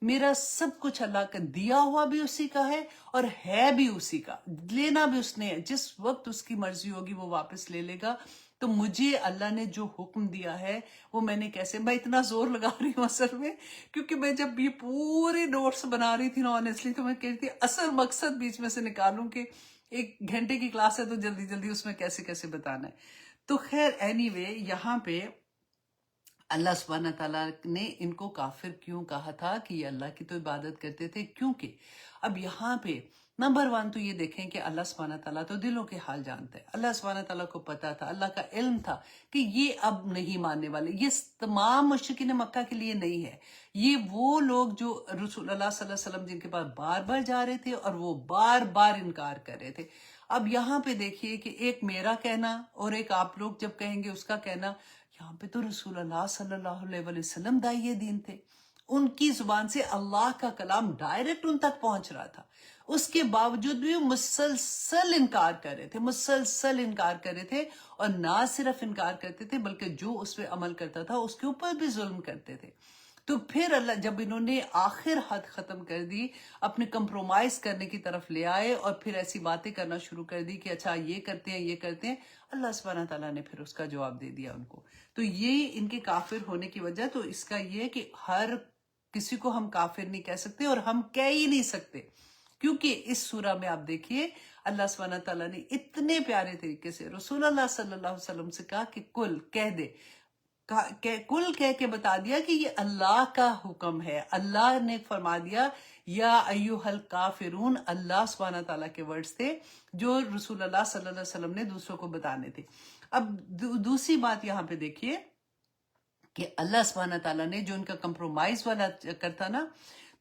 A: میرا سب کچھ اللہ کا دیا ہوا بھی اسی کا ہے اور ہے بھی اسی کا. لینا بھی اس نے ہے. جس وقت اس کی مرضی ہوگی وہ واپس لے لے گا. تو مجھے اللہ نے جو حکم دیا ہے وہ میں نے کیسے، میں اتنا زور لگا رہی ہوں اصل میں کیونکہ میں جب یہ پورے نوٹس بنا رہی تھی نا آنیسٹلی، تو میں کہتی تھی اصل مقصد بیچ میں سے نکالوں کہ 1 گھنٹے کی کلاس ہے تو جلدی جلدی اس میں کیسے کیسے بتانا ہے. تو خیر اینی وے، یہاں پہ اللہ سبحانہ تعالیٰ نے ان کو کافر کیوں کہا تھا کہ یہ اللہ کی تو عبادت کرتے تھے؟ کیونکہ اب یہاں پہ نمبر 1 تو یہ دیکھیں کہ اللہ سبحانہ تعالیٰ تو دلوں کے حال جانتا ہے. اللہ سبحانہ تعالیٰ کو پتا تھا، اللہ کا علم تھا کہ یہ اب نہیں ماننے والے. یہ تمام مشرکین مکہ کے لیے نہیں ہے. یہ وہ لوگ جو رسول اللہ صلی اللہ علیہ وسلم جن کے پاس بار بار جا رہے تھے اور وہ بار بار انکار کر رہے تھے. اب یہاں پہ دیکھیے کہ ایک میرا کہنا اور ایک آپ لوگ جب کہیں گے اس کا کہنا. یہاں پہ تو رسول اللہ صلی اللہ علیہ وسلم داعیے دین تھے. ان کی زبان سے اللہ کا کلام ڈائریکٹ ان تک پہنچ رہا تھا. اس کے باوجود بھی وہ مسلسل انکار کر رہے تھے اور نہ صرف انکار کرتے تھے بلکہ جو اس پہ عمل کرتا تھا اس کے اوپر بھی ظلم کرتے تھے. تو پھر اللہ جب انہوں نے آخر حد ختم کر دی، اپنے کمپرومائز کرنے کی طرف لے آئے اور پھر ایسی باتیں کرنا شروع کر دی کہ اچھا یہ کرتے ہیں یہ کرتے ہیں، اللہ سبحانہ تعالیٰ نے پھر اس کا جواب دے دیا ان کو. تو یہ ان کے کافر ہونے کی وجہ تو اس کا یہ ہے کہ ہر کسی کو ہم کافر نہیں کہہ سکتے اور ہم کہہ ہی نہیں سکتے، کیونکہ اس سورہ میں آپ دیکھیے اللہ سبحانہ تعالیٰ نے اتنے پیارے طریقے سے رسول اللہ صلی اللہ علیہ وسلم سے کہا کہ کل کہہ دے، کل کہہ کے بتا دیا کہ یہ اللہ کا حکم ہے. اللہ نے فرما دیا یا ایوہ الکافرون. اللہ سبحانہ تعالیٰ کے ورڈز تھے جو رسول اللہ صلی اللہ علیہ وسلم نے دوسروں کو بتانے تھے. اب دوسری بات یہاں پہ دیکھیے کہ اللہ سبحانہ تعالیٰ نے جو ان کا کمپرومائز والا چکر تھا نا،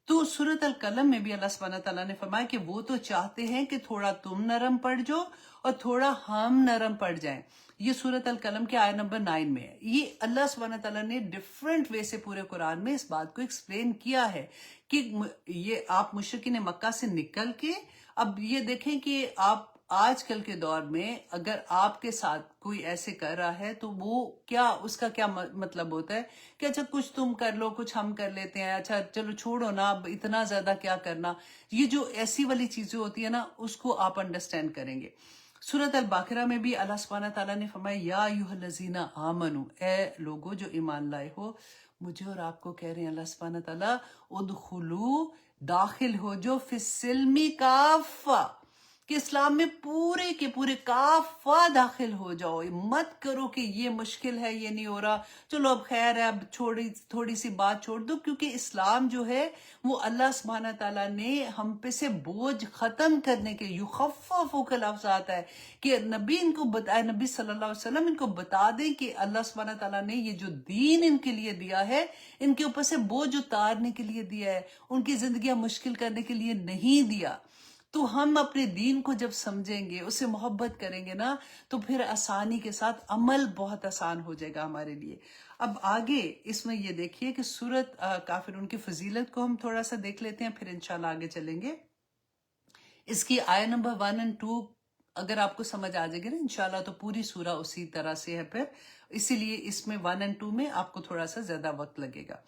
A: تو سورۃ القلم میں بھی اللہ سبحانہ تعالیٰ نے فرمایا کہ وہ تو چاہتے ہیں کہ تھوڑا تم نرم پڑ جاؤ اور تھوڑا ہم نرم پڑ جائیں. یہ سورۃ القلم کے آیت نمبر 9 میں ہے. یہ اللہ سبحانہ تعالیٰ نے ڈیفرنٹ وے سے پورے قرآن میں اس بات کو ایکسپلین کیا ہے کہ یہ آپ مشرکین مکہ سے نکل کے اب یہ دیکھیں کہ آپ آج کل کے دور میں اگر آپ کے ساتھ کوئی ایسے کر رہا ہے تو وہ کیا، اس کا کیا مطلب ہوتا ہے کہ اچھا کچھ تم کر لو کچھ ہم کر لیتے ہیں، اچھا چلو چھوڑو نا، اب اتنا زیادہ کیا کرنا. یہ جو ایسی والی چیزیں ہوتی ہیں نا اس کو آپ انڈرسٹینڈ کریں گے. سورۃ البقرہ میں بھی اللہ سبحانہ تعالیٰ نے فرمایا یا ایھا الذین آمنو، اے لوگو جو ایمان لائے ہو. مجھے اور آپ کو کہہ رہے ہیں اللہ سبحانہ تعالیٰ ادخلو، داخل ہو جو فی السلم کافہ، کہ اسلام میں پورے کے پورے کافہ داخل ہو جاؤ. مت کرو کہ یہ مشکل ہے یہ نہیں ہو رہا، چلو اب خیر ہے اب تھوڑی سی بات چھوڑ دو. کیونکہ اسلام جو ہے وہ اللہ سبحانہ تعالیٰ نے ہم پہ سے بوجھ ختم کرنے کے، یخفف کا لفظ آتا ہے کہ نبی ان کو بتائے، نبی صلی اللہ علیہ وسلم ان کو بتا دیں کہ اللہ سبحانہ تعالیٰ نے یہ جو دین ان کے لیے دیا ہے ان کے اوپر سے بوجھ اتارنے کے لیے دیا ہے، ان کی زندگیاں مشکل کرنے کے لیے نہیں دیا. تو ہم اپنے دین کو جب سمجھیں گے، اسے محبت کریں گے نا، تو پھر آسانی کے ساتھ عمل بہت آسان ہو جائے گا ہمارے لیے. اب آگے اس میں یہ دیکھیے کہ سورۃ کافرون کی فضیلت کو ہم تھوڑا سا دیکھ لیتے ہیں، پھر انشاءاللہ آگے چلیں گے. اس کی آیت نمبر 1 اور 2 اگر آپ کو سمجھ آ جائے گی نا انشاءاللہ تو پوری سورہ اسی طرح سے ہے پھر، اسی لیے اس میں 1 اور 2 میں آپ کو تھوڑا سا زیادہ وقت لگے گا.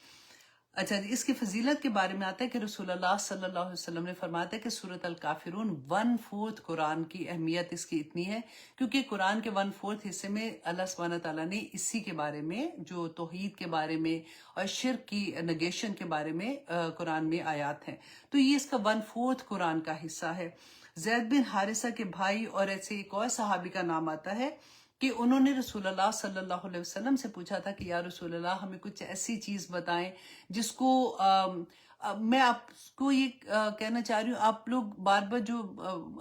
A: اچھا جی، اس کی فضیلت کے بارے میں آتا ہے کہ رسول اللہ صلی اللہ علیہ وسلم نے فرمایا ہے کہ سورۃ الکافرون 1/4 قرآن کی اہمیت اس کی اتنی ہے کیونکہ قرآن کے 1/4 حصے میں اللہ سبحانہ تعالیٰ نے اسی کے بارے میں، جو توحید کے بارے میں اور شرک کی نگیشن کے بارے میں قرآن میں آیات ہیں. تو یہ اس کا 1/4 قرآن کا حصہ ہے. زید بن حارثہ کے بھائی اور ایسے ایک اور صحابی کا نام آتا ہے کہ انہوں نے رسول اللہ صلی اللہ علیہ وسلم سے پوچھا تھا کہ یا رسول اللہ ہمیں کچھ ایسی چیز بتائیں جس کو میں آپ کو یہ کہنا چاہ رہی ہوں، آپ لوگ بار بار جو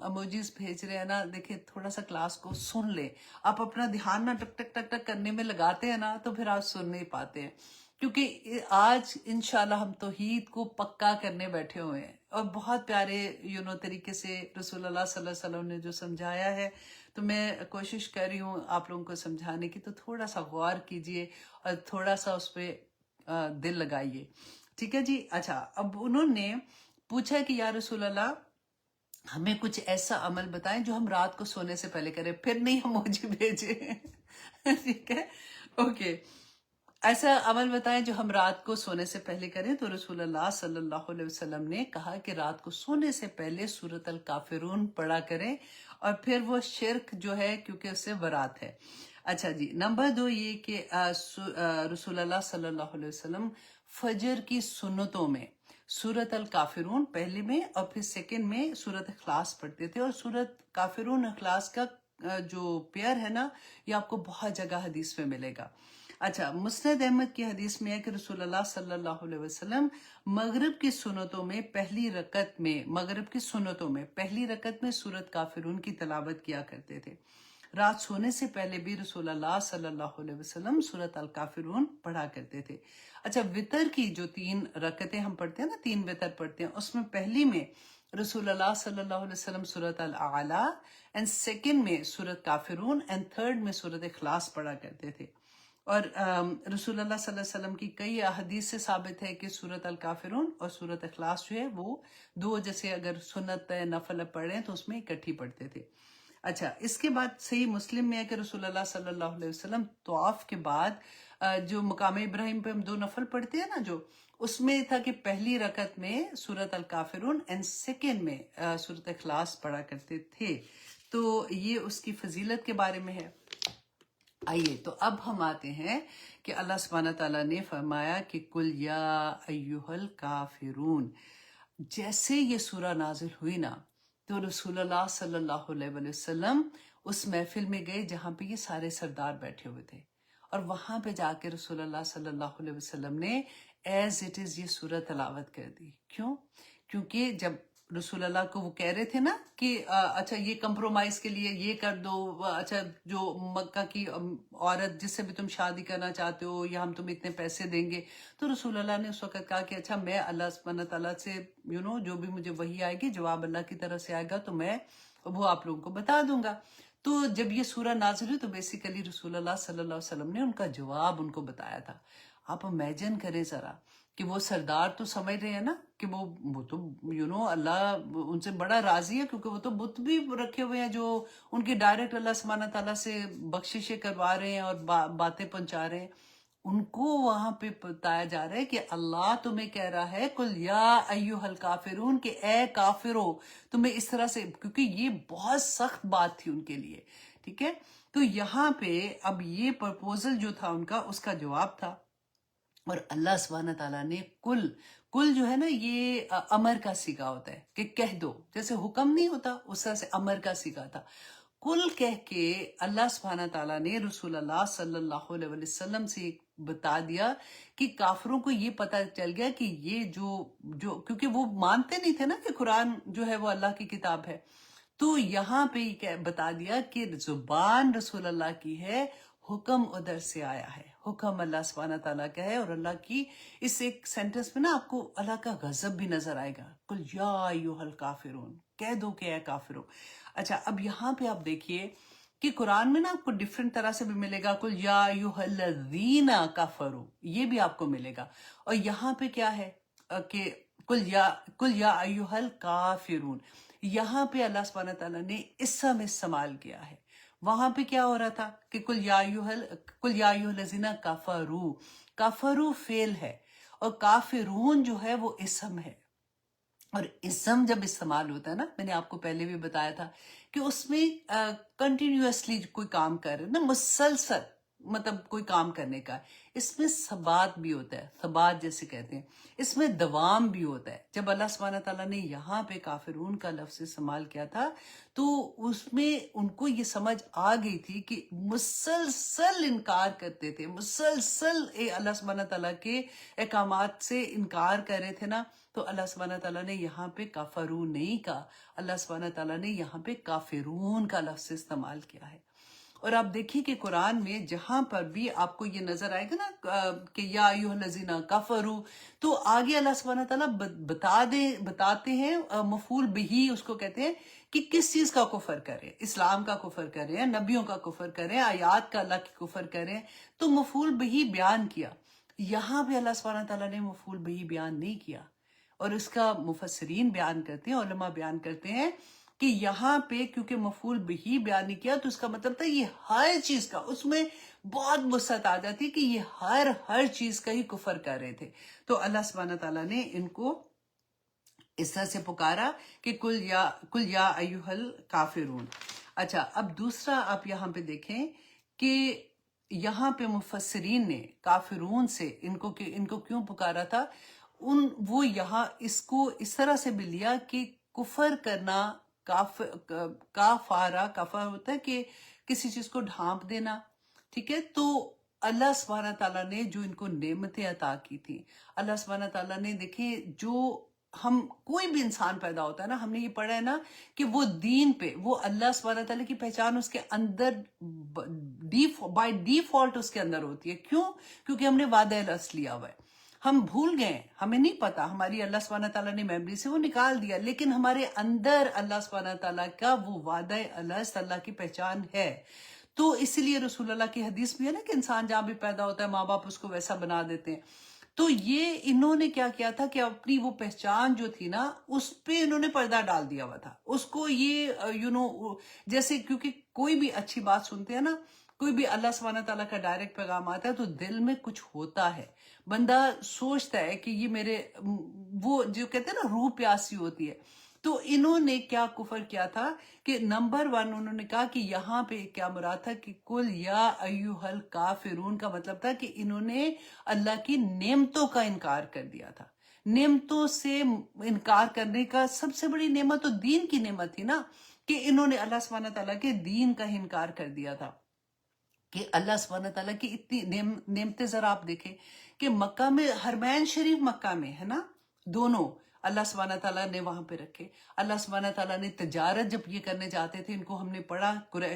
A: اموجیز بھیج رہے ہیں نا، دیکھیں تھوڑا سا کلاس کو سن لیں. آپ اپنا دھیان نہ ٹک ٹک ٹک ٹک کرنے میں لگاتے ہیں نا، تو پھر آپ سن نہیں پاتے ہیں. کیونکہ آج انشاءاللہ ہم توحید کو پکا کرنے بیٹھے ہوئے ہیں، اور بہت پیارے طریقے سے رسول اللہ صلی اللہ علیہ وسلم نے جو سمجھایا ہے، تو میں کوشش کر رہی ہوں آپ لوگوں کو سمجھانے کی. تو تھوڑا سا غور کیجئے اور تھوڑا سا اس پہ دل لگائیے. ٹھیک ہے جی. اچھا، اب انہوں نے پوچھا کہ یا رسول اللہ ہمیں کچھ ایسا عمل بتائیں جو ہم رات کو سونے سے پہلے کریں. پھر نہیں ہم مجھے بھیجے. ٹھیک ہے، اوکے. ایسا عمل بتائیں جو ہم رات کو سونے سے پہلے کریں. تو رسول اللہ صلی اللہ علیہ وسلم نے کہا کہ رات کو سونے سے پہلے سورۃ الکافرون پڑھا کریں، اور پھر وہ شرک جو ہے کیونکہ اس سے برات ہے. اچھا جی، نمبر 2 یہ کہ رسول اللہ صلی اللہ علیہ وسلم فجر کی سنتوں میں سورۃ الکافرون پہلے میں اور پھر سیکنڈ میں سورۃ اخلاص پڑھتے تھے. اور سورۃ کافرون اخلاص کا جو پیئر ہے نا، یہ آپ کو بہت جگہ حدیث میں ملے گا. اچھا، مسند احمد کی حدیث میں ہے کہ رسول اللہ صلی اللہ علیہ وسلم مغرب کی سنتوں میں پہلی رکعت میں سورۃ کافرون کی تلاوت کیا کرتے تھے. رات سونے سے پہلے بھی رسول اللہ صلی اللہ علیہ وسلم سورۃ الکافرون پڑھا کرتے تھے. اچھا، وطر کی جو 3 رکعتیں ہم پڑھتے ہیں نا، 3 وطر پڑھتے ہیں، اس میں پہلی میں رسول اللہ صلی اللہ علیہ وسلم سورۃ الاعلیٰ، اینڈ سیکنڈ میں سورۃ کافرون، اینڈ تھرڈ میں سورۃ اخلاص پڑھا کرتے تھے. اور رسول اللہ صلی اللہ علیہ وسلم کی کئی احادیث سے ثابت ہے کہ سورۃ الکافرون اور سورۃ اخلاص جو ہے وہ دو، جیسے اگر سنت نفل پڑھ رہے ہیں تو اس میں اکٹھی پڑھتے تھے. اچھا، اس کے بعد صحیح مسلم میں ہے کہ رسول اللہ صلی اللہ علیہ وسلم طواف کے بعد جو مقام ابراہیم پہ ہم 2 نفل پڑھتے ہیں نا، جو اس میں تھا کہ پہلی رکعت میں سورۃ الکافرون اینڈ سیکنڈ میں سورۃ اخلاص پڑھا کرتے تھے. تو یہ اس کی فضیلت کے بارے میں ہے. آئیے تو اب ہم آتے ہیں کہ اللہ سبحانہ تعالیٰ نے فرمایا کہ کل یا ایہا الکافرون. جیسے یہ سورہ نازل ہوئی نا، تو رسول اللہ صلی اللہ علیہ وسلم اس محفل میں گئے جہاں پہ یہ سارے سردار بیٹھے ہوئے تھے، اور وہاں پہ جا کے رسول اللہ صلی اللہ علیہ وسلم نے ایز اٹ از یہ سورہ تلاوت کر دی. کیوں؟ کیونکہ جب رسول اللہ کو وہ کہہ رہے تھے نا کہ اچھا یہ کمپرومائز کے لیے یہ کر دو، اچھا جو مکہ کی عورت جس سے بھی تم شادی کرنا چاہتے ہو، یا ہم تمہیں اتنے پیسے دیں گے. تو رسول اللہ نے اس وقت کہا کہ اچھا میں اللہ سبحانہ تعالیٰ سے جو بھی مجھے وحی آئے گی، جواب اللہ کی طرف سے آئے گا، تو میں وہ آپ لوگوں کو بتا دوں گا. تو جب یہ سورہ نازل ہوئی تو بیسیکلی رسول اللہ صلی اللہ علیہ وسلم نے ان کا جواب ان کو بتایا تھا. آپ امیجن کریں ذرا کہ وہ سردار تو سمجھ رہے ہیں نا کہ وہ تو اللہ ان سے بڑا راضی ہے، کیونکہ وہ تو بت بھی رکھے ہوئے ہیں جو ان کی ڈائریکٹ اللہ سبحانہ تعالیٰ سے بخششیں کروا رہے ہیں اور باتیں پہنچا رہے ہیں. ان کو وہاں پہ بتایا جا رہا ہے کہ اللہ تمہیں کہہ رہا ہے کل یا ایہا الکافرون، کہ اے کافرو تمہیں اس طرح سے، کیونکہ یہ بہت سخت بات تھی ان کے لیے. ٹھیک ہے، تو یہاں پہ اب یہ پرپوزل جو تھا ان کا، اس کا جواب تھا. اور اللہ سبحانہ تعالیٰ نے کل جو ہے نا، یہ امر کا صیغہ ہوتا ہے کہ کہہ دو، جیسے حکم نہیں ہوتا اس طرح سے امر کا صیغہ تھا. کل کہہ کے اللہ سبحانہ تعالیٰ نے رسول اللہ صلی اللہ علیہ وسلم سے بتا دیا کہ کافروں کو یہ پتہ چل گیا کہ یہ جو کیونکہ وہ مانتے نہیں تھے نا کہ قرآن جو ہے وہ اللہ کی کتاب ہے. تو یہاں پہ بتا دیا کہ زبان رسول اللہ کی ہے، حکم ادھر سے آیا ہے، حکم اللہ سبحانہ تعالیٰ کا ہے. اور اللہ کی اس ایک سینٹنس میں نا آپ کو اللہ کا غضب بھی نظر آئے گا. قل یا ایہا الکافرون، کہہ دو کہ اے کافرو. اچھا، اب یہاں پہ آپ دیکھیے کہ قرآن میں نا آپ کو ڈیفرنٹ طرح سے بھی ملے گا. قل یا ایہا الذین کفروا، یہ بھی آپ کو ملے گا. اور یہاں پہ کیا ہے کہ قل یا ایہا الکافرون، یہاں پہ اللہ سبحانہ تعالیٰ نے اسم استعمال کیا ہے. وہاں پہ کیا ہو رہا تھا کہ قل یا ایہا الذین کفروا، کفروا فعل ہے اور کافرون جو ہے وہ اسم ہے. اور اسم جب استعمال ہوتا ہے نا، میں نے آپ کو پہلے بھی بتایا تھا کہ اس میں کنٹینیوسلی کوئی کام کر رہے نا، مطلب کوئی کام کرنے کا. اس میں ثبات بھی ہوتا ہے، ثبات جیسے کہتے ہیں، اس میں دوام بھی ہوتا ہے. جب اللہ سبحانہ تعالیٰ نے یہاں پہ کافرون کا لفظ استعمال کیا تھا تو اس میں ان کو یہ سمجھ آ گئی تھی کہ مسلسل انکار کرتے تھے، مسلسل اللہ سبحانہ تعالیٰ کے احکامات سے انکار کر رہے تھے نا. تو اللہ سبحانہ تعالیٰ نے یہاں پہ کافرون نہیں کہا، اللہ سبحانہ تعالیٰ نے یہاں پہ کافرون کا لفظ استعمال کیا ہے. اور آپ دیکھیے کہ قرآن میں جہاں پر بھی آپ کو یہ نظر آئے گا نا کہ یا ایھا الذین کفروا، تو آگے اللہ سبحانہ تعالیٰ بتاتے ہیں مفعول بہی اس کو کہتے ہیں کہ کس چیز کا کفر کریں، اسلام کا کفر کریں، نبیوں کا کفر کریں، آیات کا اللہ کی کفر کریں. تو مفعول بہی بیان کیا. یہاں پہ اللہ سبحانہ تعالیٰ نے مفعول بہی بیان نہیں کیا، اور اس کا مفسرین بیان کرتے ہیں، علماء بیان کرتے ہیں کہ یہاں پہ کیونکہ مفعول بہی بیان نہیں کیا تو اس کا مطلب تھا یہ ہر چیز کا، اس میں بہت وسعت آ جاتی کہ یہ ہر چیز کا ہی کفر کر رہے تھے. تو اللہ سبحانہ تعالیٰ نے ان کو اس طرح سے پکارا کہ کل یا ایھا الکافرون. اچھا، اب دوسرا آپ یہاں پہ دیکھیں کہ یہاں پہ مفسرین نے کافرون سے ان کو کیوں پکارا تھا. وہ یہاں اس کو اس طرح سے بھی لیا کہ کفر کرنا، کافارہ ہوتا ہے کہ کسی چیز کو ڈھانپ دینا، ٹھیک ہے. تو اللہ سبحانہ تعالیٰ نے جو ان کو نعمتیں عطا کی تھی، اللہ سبحانہ تعالیٰ نے دیکھیں جو ہم کوئی بھی انسان پیدا ہوتا ہے نا، ہم نے یہ پڑھا ہے نا کہ وہ دین پہ، وہ اللہ سبحانہ تعالیٰ کی پہچان اس کے اندر بائی ڈیفالٹ اس کے اندر ہوتی ہے. کیونکہ ہم نے وعدہ الست لیا ہوا ہے. ہم بھول گئے، ہمیں نہیں پتا، ہماری اللہ سبحانہ تعالیٰ نے میموری سے وہ نکال دیا، لیکن ہمارے اندر اللہ سبحانہ تعالیٰ کا وہ وعدہ الست، اللہ کی پہچان ہے. تو اسی لیے رسول اللہ کی حدیث بھی ہے نا کہ انسان جہاں بھی پیدا ہوتا ہے ماں باپ اس کو ویسا بنا دیتے ہیں. تو یہ انہوں نے کیا کیا تھا کہ اپنی وہ پہچان جو تھی نا اس پہ انہوں نے پردہ ڈال دیا ہوا تھا. اس کو یہ جیسے کیونکہ کوئی بھی اچھی بات سنتے ہیں نا، کوئی بھی اللہ سبحانہ تعالیٰ کا ڈائریکٹ پیغام آتا ہے تو دل میں کچھ ہوتا ہے، بندہ سوچتا ہے کہ یہ میرے وہ جو کہتے ہیں نا روح پیاسی ہوتی ہے. تو انہوں نے کیا کفر کیا تھا کہ نمبر 1 انہوں نے کہا کہ یہاں پہ کیا مراد تھا کہ کل یا ایھا الکافرون کا مطلب تھا کہ انہوں نے اللہ کی نعمتوں کا انکار کر دیا تھا. نعمتوں سے انکار کرنے کا سب سے بڑی نعمت تو دین کی نعمت تھی نا، کہ انہوں نے اللہ سبحانہ تعالیٰ کے دین کا انکار کر دیا تھا. کہ اللہ سبحانہ تعالیٰ کی اتنی نعمتیں ذرا آپ دیکھیں کہ مکہ میں حرمین شریف مکہ میں ہے نا، دونوں اللہ سبحانہ تعالیٰ نے وہاں پہ رکھے. اللہ سبحانہ تعالیٰ نے تجارت جب یہ کرنے جاتے تھے، ان کو ہم نے پڑھا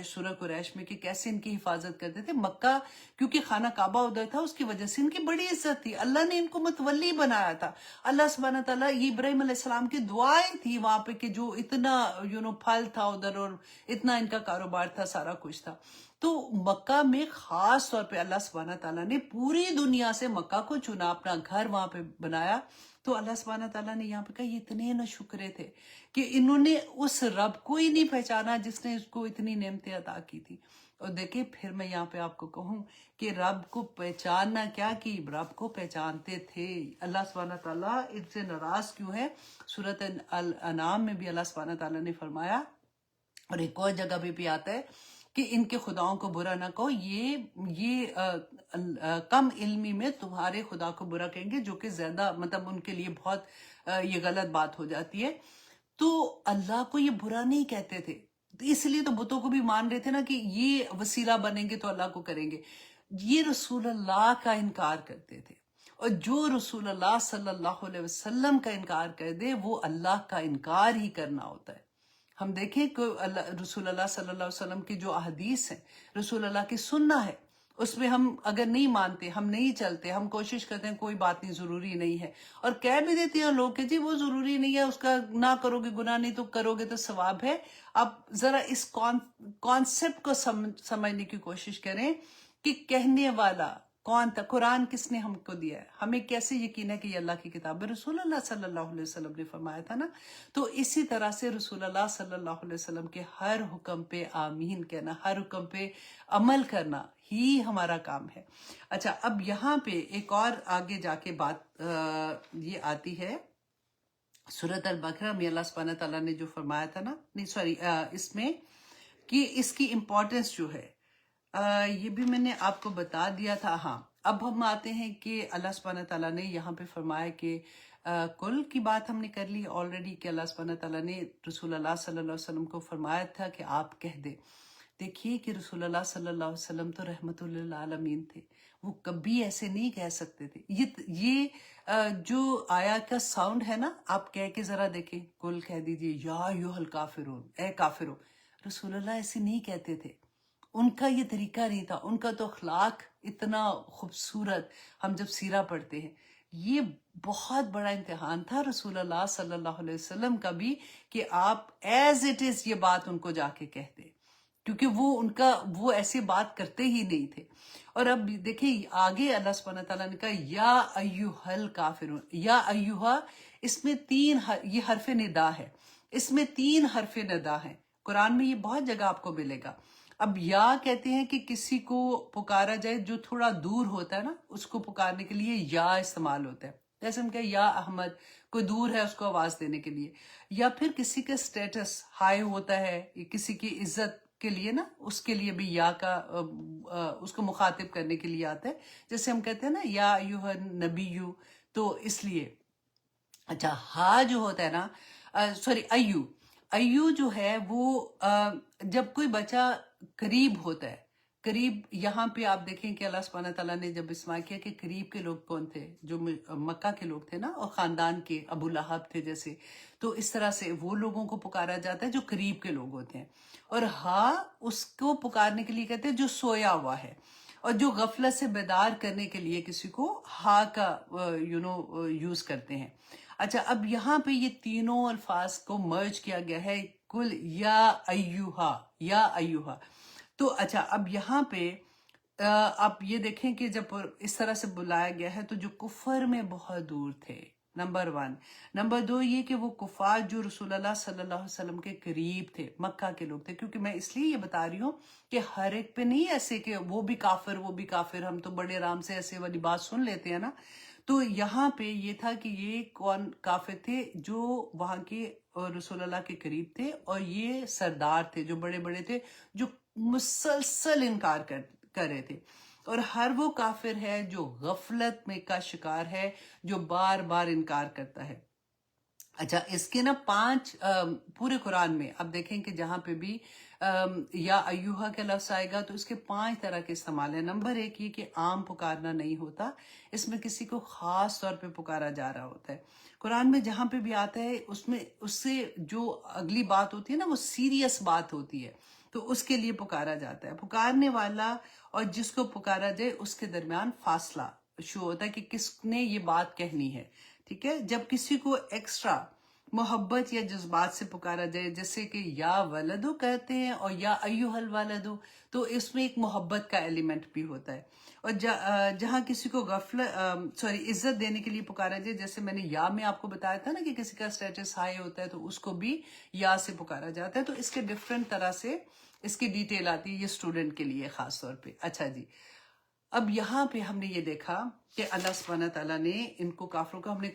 A: سورہ قریش میں کہ کیسے ان کی حفاظت کرتے تھے. مکہ کیونکہ خانہ کعبہ ادھر تھا اس کی وجہ سے ان کی بڑی عزت تھی، اللہ نے ان کو متولی بنایا تھا. اللہ سبحانہ تعالیٰ، یہ ابراہیم علیہ السلام کی دعائیں تھی وہاں پہ کہ جو اتنا پھل تھا ادھر اور اتنا ان کا کاروبار تھا، سارا کچھ تھا. تو مکہ میں خاص طور پہ اللہ سبحانہ تعالیٰ نے پوری دنیا سے مکہ کو چنا، اپنا گھر وہاں پہ بنایا. تو اللہ سبحانہ تعالیٰ نے یہاں پہ کہا یہ اتنے نہ شکرے تھے کہ انہوں نے اس رب کو ہی نہیں پہچانا جس نے اس کو اتنی نعمتیں عطا کی تھی. اور دیکھیں پھر میں یہاں پہ آپ کو کہوں کہ رب کو پہچاننا کیا، کہ رب کو پہچانتے تھے. اللہ سبحانہ تعالیٰ ان سے ناراض کیوں ہے؟ سورۃ الانعام میں بھی اللہ سبحانہ تعالیٰ نے فرمایا، اور ایک اور جگہ بھی آتا ہے کہ ان کے خداؤں کو برا نہ کہو، یہ کم علمی میں تمہارے خدا کو برا کہیں گے، جو کہ زیادہ مطلب ان کے لیے بہت یہ غلط بات ہو جاتی ہے. تو اللہ کو یہ برا نہیں کہتے تھے، اس لیے تو بتوں کو بھی مان رہے تھے نا کہ یہ وسیلہ بنیں گے تو اللہ کو کریں گے. یہ رسول اللہ کا انکار کرتے تھے، اور جو رسول اللہ صلی اللہ علیہ وسلم کا انکار کر دے وہ اللہ کا انکار ہی کرنا ہوتا ہے. ہم دیکھیں کہ رسول اللہ صلی اللہ علیہ وسلم کی جو احادیث ہیں، رسول اللہ کی سننا ہے، اس میں ہم اگر نہیں مانتے، ہم نہیں چلتے، ہم کوشش کرتے ہیں کوئی بات نہیں، ضروری نہیں ہے، اور کہہ بھی دیتے ہیں لوگ کہ جی وہ ضروری نہیں ہے، اس کا نہ کرو گے گناہ نہیں، تو کرو گے تو ثواب ہے. اب ذرا اس کانسیپٹ کو سمجھنے کی کوشش کریں کہ کہنے والا کون تھا، قرآن کس نے ہم کو دیا ہے، ہمیں کیسے یقین ہے کہ یہ اللہ کی کتاب ہے؟ رسول اللہ صلی اللہ علیہ وسلم نے فرمایا تھا نا. تو اسی طرح سے رسول اللہ صلی اللہ علیہ وسلم کے ہر حکم پہ آمین کہنا، ہر حکم پہ عمل کرنا ہی ہمارا کام ہے. اچھا، اب یہاں پہ ایک اور آگے جا کے بات یہ آتی ہے سورۃ البقرہ میں. اللہ سبحانہ تعالیٰ نے جو فرمایا تھا نا، نہیں سوری، اس میں کہ اس کی امپورٹنس جو ہے یہ بھی میں نے آپ کو بتا دیا تھا. ہاں اب ہم آتے ہیں کہ اللہ سبحانہ تعالیٰ نے یہاں پہ فرمایا کہ کل کی بات ہم نے کر لی آلریڈی کہ اللہ سبحانہ تعالیٰ نے رسول اللہ صلی اللہ علیہ وسلم کو فرمایا تھا کہ آپ کہہ دیں. دیکھیے کہ رسول اللہ صلی اللہ علیہ وسلم تو رحمت للعالمین تھے، وہ کبھی ایسے نہیں کہہ سکتے تھے. یہ جو آیا کا ساؤنڈ ہے نا، آپ کہہ کے ذرا دیکھیں، کل کہہ دیجئے یا ایھا الکافرون، اے کافرو. رسول اللہ ایسے نہیں کہتے تھے، ان کا یہ طریقہ نہیں تھا. ان کا تو اخلاق اتنا خوبصورت، ہم جب سیرہ پڑھتے ہیں، یہ بہت بڑا امتحان تھا رسول اللہ صلی اللہ علیہ وسلم کا بھی کہ آپ ایز اٹ از یہ بات ان کو جا کے کہتے، کیونکہ وہ ایسی بات کرتے ہی نہیں تھے. اور اب دیکھیں آگے اللہ سبحانہ تعالیٰ نے کہا یا ایھا الکافرون. یا ایھا، اس میں یہ حرف ندا ہے، اس میں 3 حرف ندا ہیں. قرآن میں یہ بہت جگہ آپ کو ملے گا. اب یا کہتے ہیں کہ کسی کو پکارا جائے جو تھوڑا دور ہوتا ہے نا، اس کو پکارنے کے لیے یا استعمال ہوتا ہے. جیسے ہم کہیں یا احمد، کوئی دور ہے اس کو آواز دینے کے لیے. یا پھر کسی کا سٹیٹس ہائی ہوتا ہے، کسی کی عزت کے لیے نا، اس کے لیے بھی یا کا اس کو مخاطب کرنے کے لیے آتا ہے. جیسے ہم کہتے ہیں نا یا ایھا النبیو، تو اس لیے. اچھا ہا جو ہوتا ہے نا، سوری ایو جو ہے وہ جب کوئی بچہ قریب ہوتا ہے، قریب، یہاں پہ آپ دیکھیں کہ اللہ سبحانہ تعالیٰ نے جب استعمال کیا کہ قریب کے لوگ کون تھے، جو مکہ کے لوگ تھے نا، اور خاندان کے ابو لہب تھے جیسے، تو اس طرح سے وہ لوگوں کو پکارا جاتا ہے جو قریب کے لوگ ہوتے ہیں. اور ہا اس کو پکارنے کے لیے کہتے ہیں جو سویا ہوا ہے، اور جو غفلت سے بیدار کرنے کے لیے کسی کو ہا کا یوز کرتے ہیں. اچھا اب یہاں پہ یہ تینوں الفاظ کو مرج کیا گیا ہے، کل یا ایھا، یا ایھا. تو اچھا اب یہاں پہ آپ یہ دیکھیں کہ جب اس طرح سے بلایا گیا ہے تو جو کفر میں بہت دور تھے، نمبر 1. نمبر 2 یہ کہ وہ کفار جو رسول اللہ صلی اللہ علیہ وسلم کے قریب تھے، مکہ کے لوگ تھے. کیونکہ میں اس لیے یہ بتا رہی ہوں کہ ہر ایک پہ نہیں ایسے کہ وہ بھی کافر وہ بھی کافر، ہم تو بڑے آرام سے ایسے والی بات سن لیتے ہیں نا. تو یہاں پہ یہ تھا کہ یہ کون کافر تھے جو وہاں کے رسول اللہ کے قریب تھے، اور یہ سردار تھے جو بڑے بڑے تھے، جو مسلسل انکار کر رہے تھے. اور ہر وہ کافر ہے جو غفلت میں کا شکار ہے، جو بار بار انکار کرتا ہے. اچھا اس کے نا 5 پورے قرآن میں آپ دیکھیں کہ جہاں پہ بھی یا ایھا کا لفظ آئے گا تو اس کے 5 طرح کے استعمال ہیں. نمبر 1 یہ کہ عام پکارنا نہیں ہوتا، اس میں کسی کو خاص طور پہ پکارا جا رہا ہوتا ہے. قرآن میں جہاں پہ بھی آتا ہے اس میں اس سے جو اگلی بات ہوتی ہے نا، وہ سیریس بات ہوتی ہے، تو اس کے لیے پکارا جاتا ہے. پکارنے والا اور جس کو پکارا جائے اس کے درمیان فاصلہ شو ہوتا ہے کہ کس نے یہ بات کہنی ہے. ٹھیک ہے، جب کسی کو ایکسٹرا محبت یا جذبات سے پکارا جائے، جیسے کہ یا ولدو کہتے ہیں اور یا ایھا الولدو، تو اس میں ایک محبت کا ایلیمنٹ بھی ہوتا ہے. اور جہاں کسی کو عزت دینے کے لیے پکارا جائے، جیسے میں نے یا میں آپ کو بتایا تھا نا کہ کسی کا سٹیٹس ہائی ہوتا ہے تو اس کو بھی یا سے پکارا جاتا ہے. تو اس کے ڈفرینٹ طرح سے اس کی ڈیٹیل آتی ہے، یہ اسٹوڈنٹ کے لیے خاص طور پہ. اچھا جی، اب یہاں پہ ہم نے یہ دیکھا کہ اللہ سبحانہ تعالیٰ نے ان کو کافروں کا، ہم نے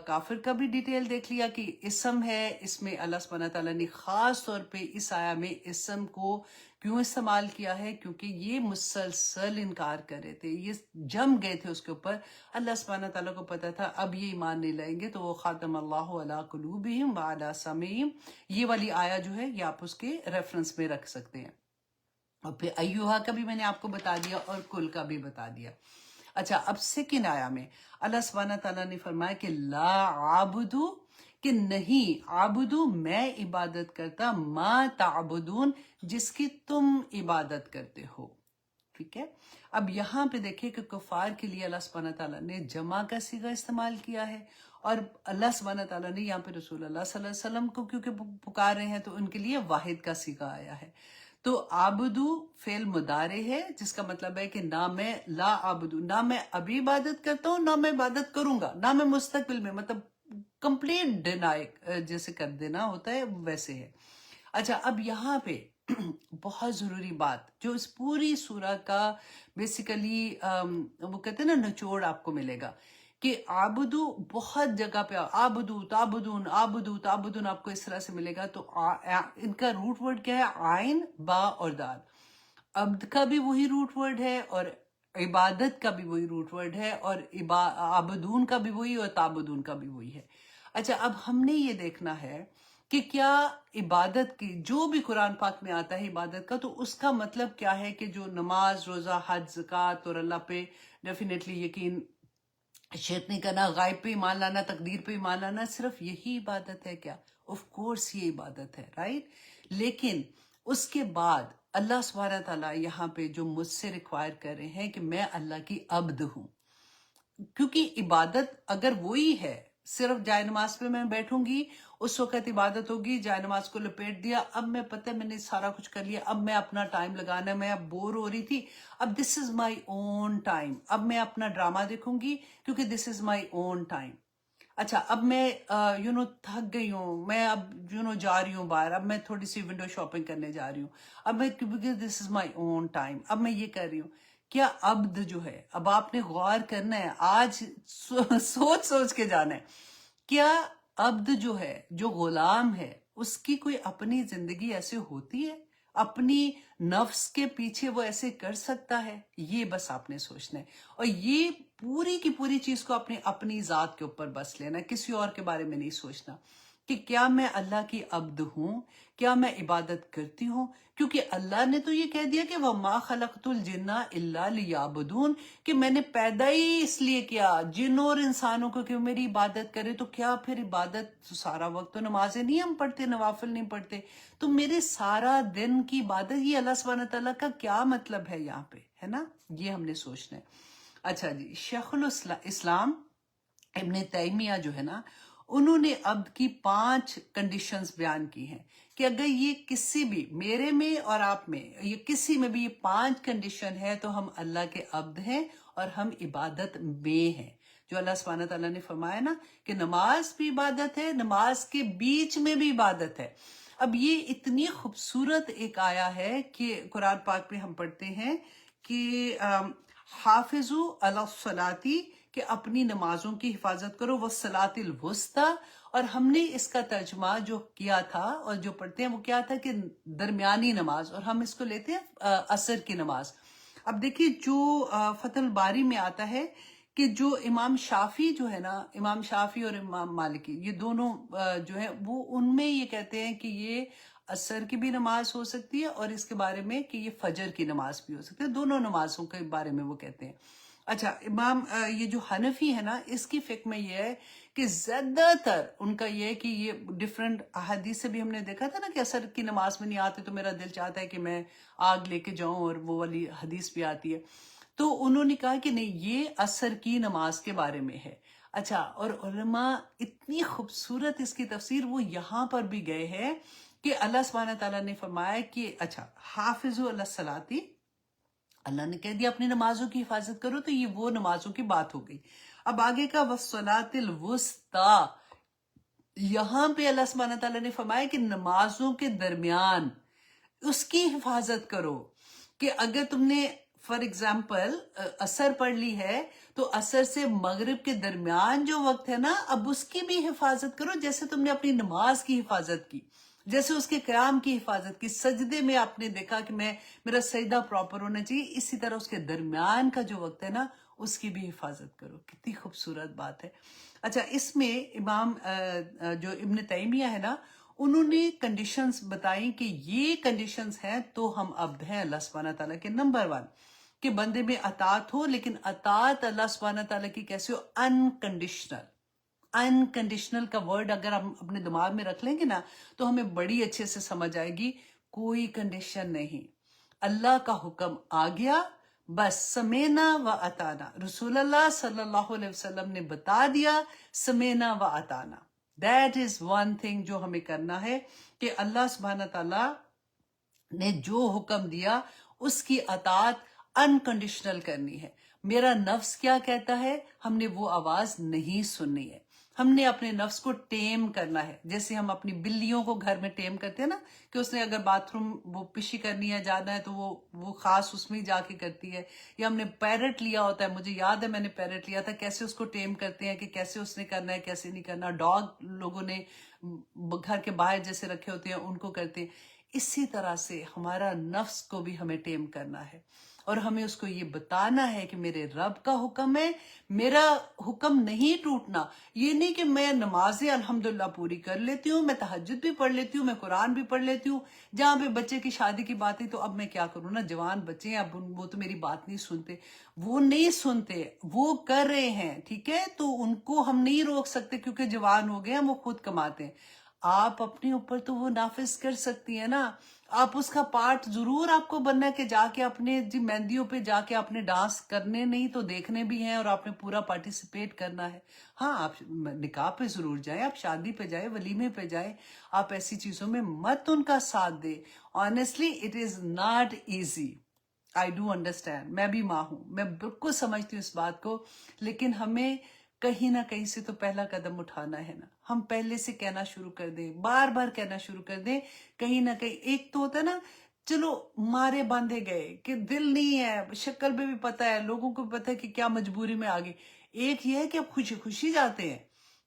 A: کافر کا بھی ڈیٹیل دیکھ لیا کہ اسم ہے، اس میں اللہ سبحانہ تعالیٰ نے خاص طور پہ اس آیا میں اسم کو کیوں استعمال کیا ہے، کیونکہ یہ مسلسل انکار کر رہے تھے، یہ جم گئے تھے اس کے اوپر. اللہ سبحانہ تعالیٰ کو پتا تھا اب یہ ایمان نہیں لائیں گے، تو وہ خاتم اللہ علی قلوبہم وعلی سمعہم، یہ والی آیا جو ہے یہ آپ اس کے ریفرنس میں رکھ سکتے ہیں. اور پھر ایھا کا بھی میں نے آپ کو بتا دیا اور کل کا بھی بتا دیا. اچھا اب سیکنڈ آیا میں اللہ سبحانہ تعالیٰ نے فرمایا کہ لا عابدو، کہ نہیں عابدو میں عبادت کرتا، ما تعبدون جس کی تم عبادت کرتے ہو. ٹھیک ہے، اب یہاں پہ دیکھیں کہ کفار کے لیے اللہ سبحانہ تعالیٰ نے جمع کا صیغہ استعمال کیا ہے، اور اللہ سبحانہ تعالیٰ نے یہاں پہ رسول اللہ صلی اللہ علیہ وسلم کو کیونکہ پکار رہے ہیں تو ان کے لیے واحد کا صیغہ آیا ہے. تو آبدو فعل مضارع ہے، جس کا مطلب ہے کہ نہ میں لا آبدو، نہ میں ابھی عبادت کرتا ہوں، نہ میں عبادت کروں گا، نہ میں مستقبل میں، مطلب کمپلیٹ ڈینائی جیسے کر دینا ہوتا ہے ویسے ہے. اچھا اب یہاں پہ بہت ضروری بات جو اس پوری سورہ کا بیسیکلی وہ کہتے ہیں نا نچوڑ آپ کو ملے گا کہ آبدو بہت جگہ پہ آبدو تابدون آبدو تابدون آپ کو اس طرح سے ملے گا. تو ان کا روٹ ورڈ کیا ہے؟ عین، با اور دال. عبد کا بھی وہی روٹ ورڈ ہے اور عبادت کا بھی وہی روٹ ورڈ ہے اور عابدون کا بھی وہی اور تعبدون کا بھی وہی ہے. اچھا اب ہم نے یہ دیکھنا ہے کہ کیا عبادت کی جو بھی قرآن پاک میں آتا ہے عبادت کا تو اس کا مطلب کیا ہے کہ جو نماز روزہ حج زکوٰۃ اور اللہ پہ ڈیفینیٹلی یقین شرک نہیں کرنا غائب پہ ایمان لانا تقدیر پہ ایمان لانا صرف یہی عبادت ہے کیا؟ آف کورس یہ عبادت ہے رائٹ. لیکن اس کے بعد اللہ سبحانہ تعالیٰ یہاں پہ جو مجھ سے ریکوائر کر رہے ہیں کہ میں اللہ کی عبد ہوں. کیونکہ عبادت اگر وہی ہے صرف جائے نماز پہ میں بیٹھوں گی اس وقت عبادت ہوگی جائے نماز کو لپیٹ دیا اب میں پتہ میں نے سارا کچھ کر لیا اب میں اپنا ٹائم لگانا میں اب بور ہو رہی تھی اب دس از مائی اون ٹائم اب میں اپنا ڈرامہ دیکھوں گی کیونکہ دس از مائی اون ٹائم. اچھا اب میں تھک گئی ہوں میں اب جا رہی ہوں باہر اب میں تھوڑی سی ونڈو شاپنگ کرنے جا رہی ہوں اب میں دس از مائی اون ٹائم اب میں یہ کر رہی ہوں. کیا عبد جو ہے اب آپ نے غور کرنا ہے آج سوچ کے جانا ہے کیا عبد جو ہے جو غلام ہے اس کی کوئی اپنی زندگی ایسے ہوتی ہے اپنی نفس کے پیچھے وہ ایسے کر سکتا ہے؟ یہ بس آپ نے سوچنا ہے اور یہ پوری کی پوری چیز کو اپنی ذات کے اوپر بس لینا کسی اور کے بارے میں نہیں سوچنا کہ کیا میں اللہ کی عبد ہوں کیا میں عبادت کرتی ہوں کیونکہ اللہ نے تو یہ کہہ دیا کہ وَمَا خَلَقْتُ الْجِنَّ إِلَّا لِيَعْبُدُونَ کہ میں نے پیدا ہی اس لیے کیا جن اور انسانوں کو کہ وہ میری عبادت کرے. تو کیا پھر عبادت سارا وقت تو نمازیں نہیں ہم پڑھتے نوافل نہیں پڑھتے تو میرے سارا دن کی عبادت یہ اللہ سبحانہ تعالیٰ کا کیا مطلب ہے یہاں پہ ہے نا یہ ہم نے سوچنا ہے. اچھا جی شیخ الاسلام ابن تیمیہ جو ہے نا انہوں نے عبد کی 5 کنڈیشنز بیان کی ہیں کہ اگر یہ کسی بھی میرے میں اور آپ میں یہ کسی میں بھی یہ 5 کنڈیشن ہے تو ہم اللہ کے عبد ہیں اور ہم عبادت میں ہیں. جو اللہ سبحانہ تعالیٰ نے فرمایا نا کہ نماز بھی عبادت ہے نماز کے بیچ میں بھی عبادت ہے. اب یہ اتنی خوبصورت ایک آیا ہے کہ قرآن پاک میں ہم پڑھتے ہیں کہ حافظو علی الصلاۃ کہ اپنی نمازوں کی حفاظت کرو والصلاۃ الوسطیٰ اور ہم نے اس کا ترجمہ جو کیا تھا اور جو پڑھتے ہیں وہ کیا تھا کہ درمیانی نماز اور ہم اس کو لیتے ہیں عصر کی نماز. اب دیکھیے جو فتح الباری میں آتا ہے کہ جو امام شافی جو ہے نا امام شافی اور امام مالکی یہ دونوں جو ہے وہ ان میں یہ کہتے ہیں کہ یہ عصر کی بھی نماز ہو سکتی ہے اور اس کے بارے میں کہ یہ فجر کی نماز بھی ہو سکتی ہے دونوں نمازوں کے بارے میں وہ کہتے ہیں. اچھا امام یہ جو حنفی ہے نا اس کی فقہ میں یہ ہے کہ زیادہ تر ان کا یہ ہے کہ یہ ڈفرینٹ احادیث سے بھی ہم نے دیکھا تھا نا کہ عصر کی نماز میں نہیں آتے تو میرا دل چاہتا ہے کہ میں آگ لے کے جاؤں اور وہ والی حدیث بھی آتی ہے تو انہوں نے کہا کہ نہیں یہ عصر کی نماز کے بارے میں ہے. اچھا اور علماء اتنی خوبصورت اس کی تفسیر وہ یہاں پر بھی گئے ہیں کہ اللہ سبحانہ تعالیٰ نے فرمایا کہ اچھا حافظوا علی الصلاۃ اللہ نے کہہ دیا اپنی نمازوں کی حفاظت کرو تو یہ وہ نمازوں کی بات ہو گئی. اب آگے کا والصلاۃ الوسطیٰ یہاں پہ اللہ سبحانہ تعالیٰ نے فرمایا کہ نمازوں کے درمیان اس کی حفاظت کرو کہ اگر تم نے فار ایگزامپل عصر پڑھ لی ہے تو عصر سے مغرب کے درمیان جو وقت ہے نا اب اس کی بھی حفاظت کرو جیسے تم نے اپنی نماز کی حفاظت کی جیسے اس کے قیام کی حفاظت کی سجدے میں آپ نے دیکھا کہ میرا سجدہ پراپر ہونا چاہیے اسی طرح اس کے درمیان کا جو وقت ہے نا اس کی بھی حفاظت کرو. کتنی خوبصورت بات ہے. اچھا اس میں امام جو ابن تیمیہ ہے نا انہوں نے کنڈیشنز بتائیں کہ یہ کنڈیشنز ہیں تو ہم عبد ہیں اللہ سبحانہ تعالیٰ کے. نمبر 1 کہ بندے میں اطاعت ہو لیکن اطاعت اللہ سبحانہ تعالیٰ کی کیسے ہو انکنڈیشنل. انکنڈیشنل کا ورڈ اگر ہم اپنے دماغ میں رکھ لیں گے نا تو ہمیں بڑی اچھے سے سمجھ آئے گی. کوئی کنڈیشن نہیں اللہ کا حکم آ گیا بس سمینا و اطانا رسول اللہ صلی اللہ علیہ وسلم نے بتا دیا سمینا و اطانا. دیٹ از ون تھنگ جو ہمیں کرنا ہے کہ اللہ سبحانہ تعالیٰ نے جو حکم دیا اس کی اطاعت انکنڈیشنل کرنی ہے. میرا نفس کیا کہتا ہے ہم نے وہ آواز نہیں سننی ہے. ہم نے اپنے نفس کو ٹیم کرنا ہے جیسے ہم اپنی بلیوں کو گھر میں ٹیم کرتے ہیں نا کہ اس نے اگر باتھ روم وہ پشی کرنی ہے جانا ہے تو وہ خاص اس میں جا کے کرتی ہے. یا ہم نے پیرٹ لیا ہوتا ہے مجھے یاد ہے میں نے پیرٹ لیا تھا کیسے اس کو ٹیم کرتے ہیں کہ کیسے اس نے کرنا ہے کیسے نہیں کرنا. ڈاگ لوگوں نے گھر کے باہر جیسے رکھے ہوتے ہیں ان کو کرتے ہیں. اسی طرح سے ہمارا نفس کو بھی ہمیں ٹیم کرنا ہے، اور ہمیں اس کو یہ بتانا ہے کہ میرے رب کا حکم ہے، میرا حکم نہیں ٹوٹنا۔ یہ نہیں کہ میں نمازیں الحمدللہ پوری کر لیتی ہوں، میں تہجد بھی پڑھ لیتی ہوں، میں قرآن بھی پڑھ لیتی ہوں، جہاں پہ بچے کی شادی کی بات ہے تو اب میں کیا کروں نا، جوان بچے ہیں، اب وہ تو میری بات نہیں سنتے، وہ نہیں سنتے، وہ کر رہے ہیں، ٹھیک ہے، تو ان کو ہم نہیں روک سکتے کیونکہ جوان ہو گئے ہیں، وہ خود کماتے ہیں۔ آپ اپنے اوپر تو وہ نافذ کر سکتی ہیں نا، آپ اس کا پارٹ ضرور آپ کو بننا ہے کہ جا کے اپنے مہندیوں پہ جا کے اپنے ڈانس کرنے نہیں تو دیکھنے بھی ہیں، اور آپ نے پورا پارٹیسپیٹ کرنا ہے۔ ہاں، آپ نکاح پہ ضرور جائیں، آپ شادی پہ جائیں، ولیمے پہ جائیں، آپ ایسی چیزوں میں مت ان کا ساتھ دیں۔ Honestly it is not easy, I do understand, میں بھی ماں ہوں، میں بالکل سمجھتی ہوں اس بات کو، لیکن ہمیں کہیں نہ کہیں سے تو پہلا قدم اٹھانا ہے نا۔ ہم پہلے سے کہنا شروع کر دیں، بار بار کہنا شروع کر دیں، کہیں نہ کہیں ایک تو ہوتا ہے نا، چلو مارے باندھے گئے کہ دل نہیں ہے، شکل پہ بھی پتہ ہے، لوگوں کو بھی پتہ ہے کہ کیا مجبوری میں آگے، ایک یہ ہے کہ اب خوشی خوشی جاتے ہیں،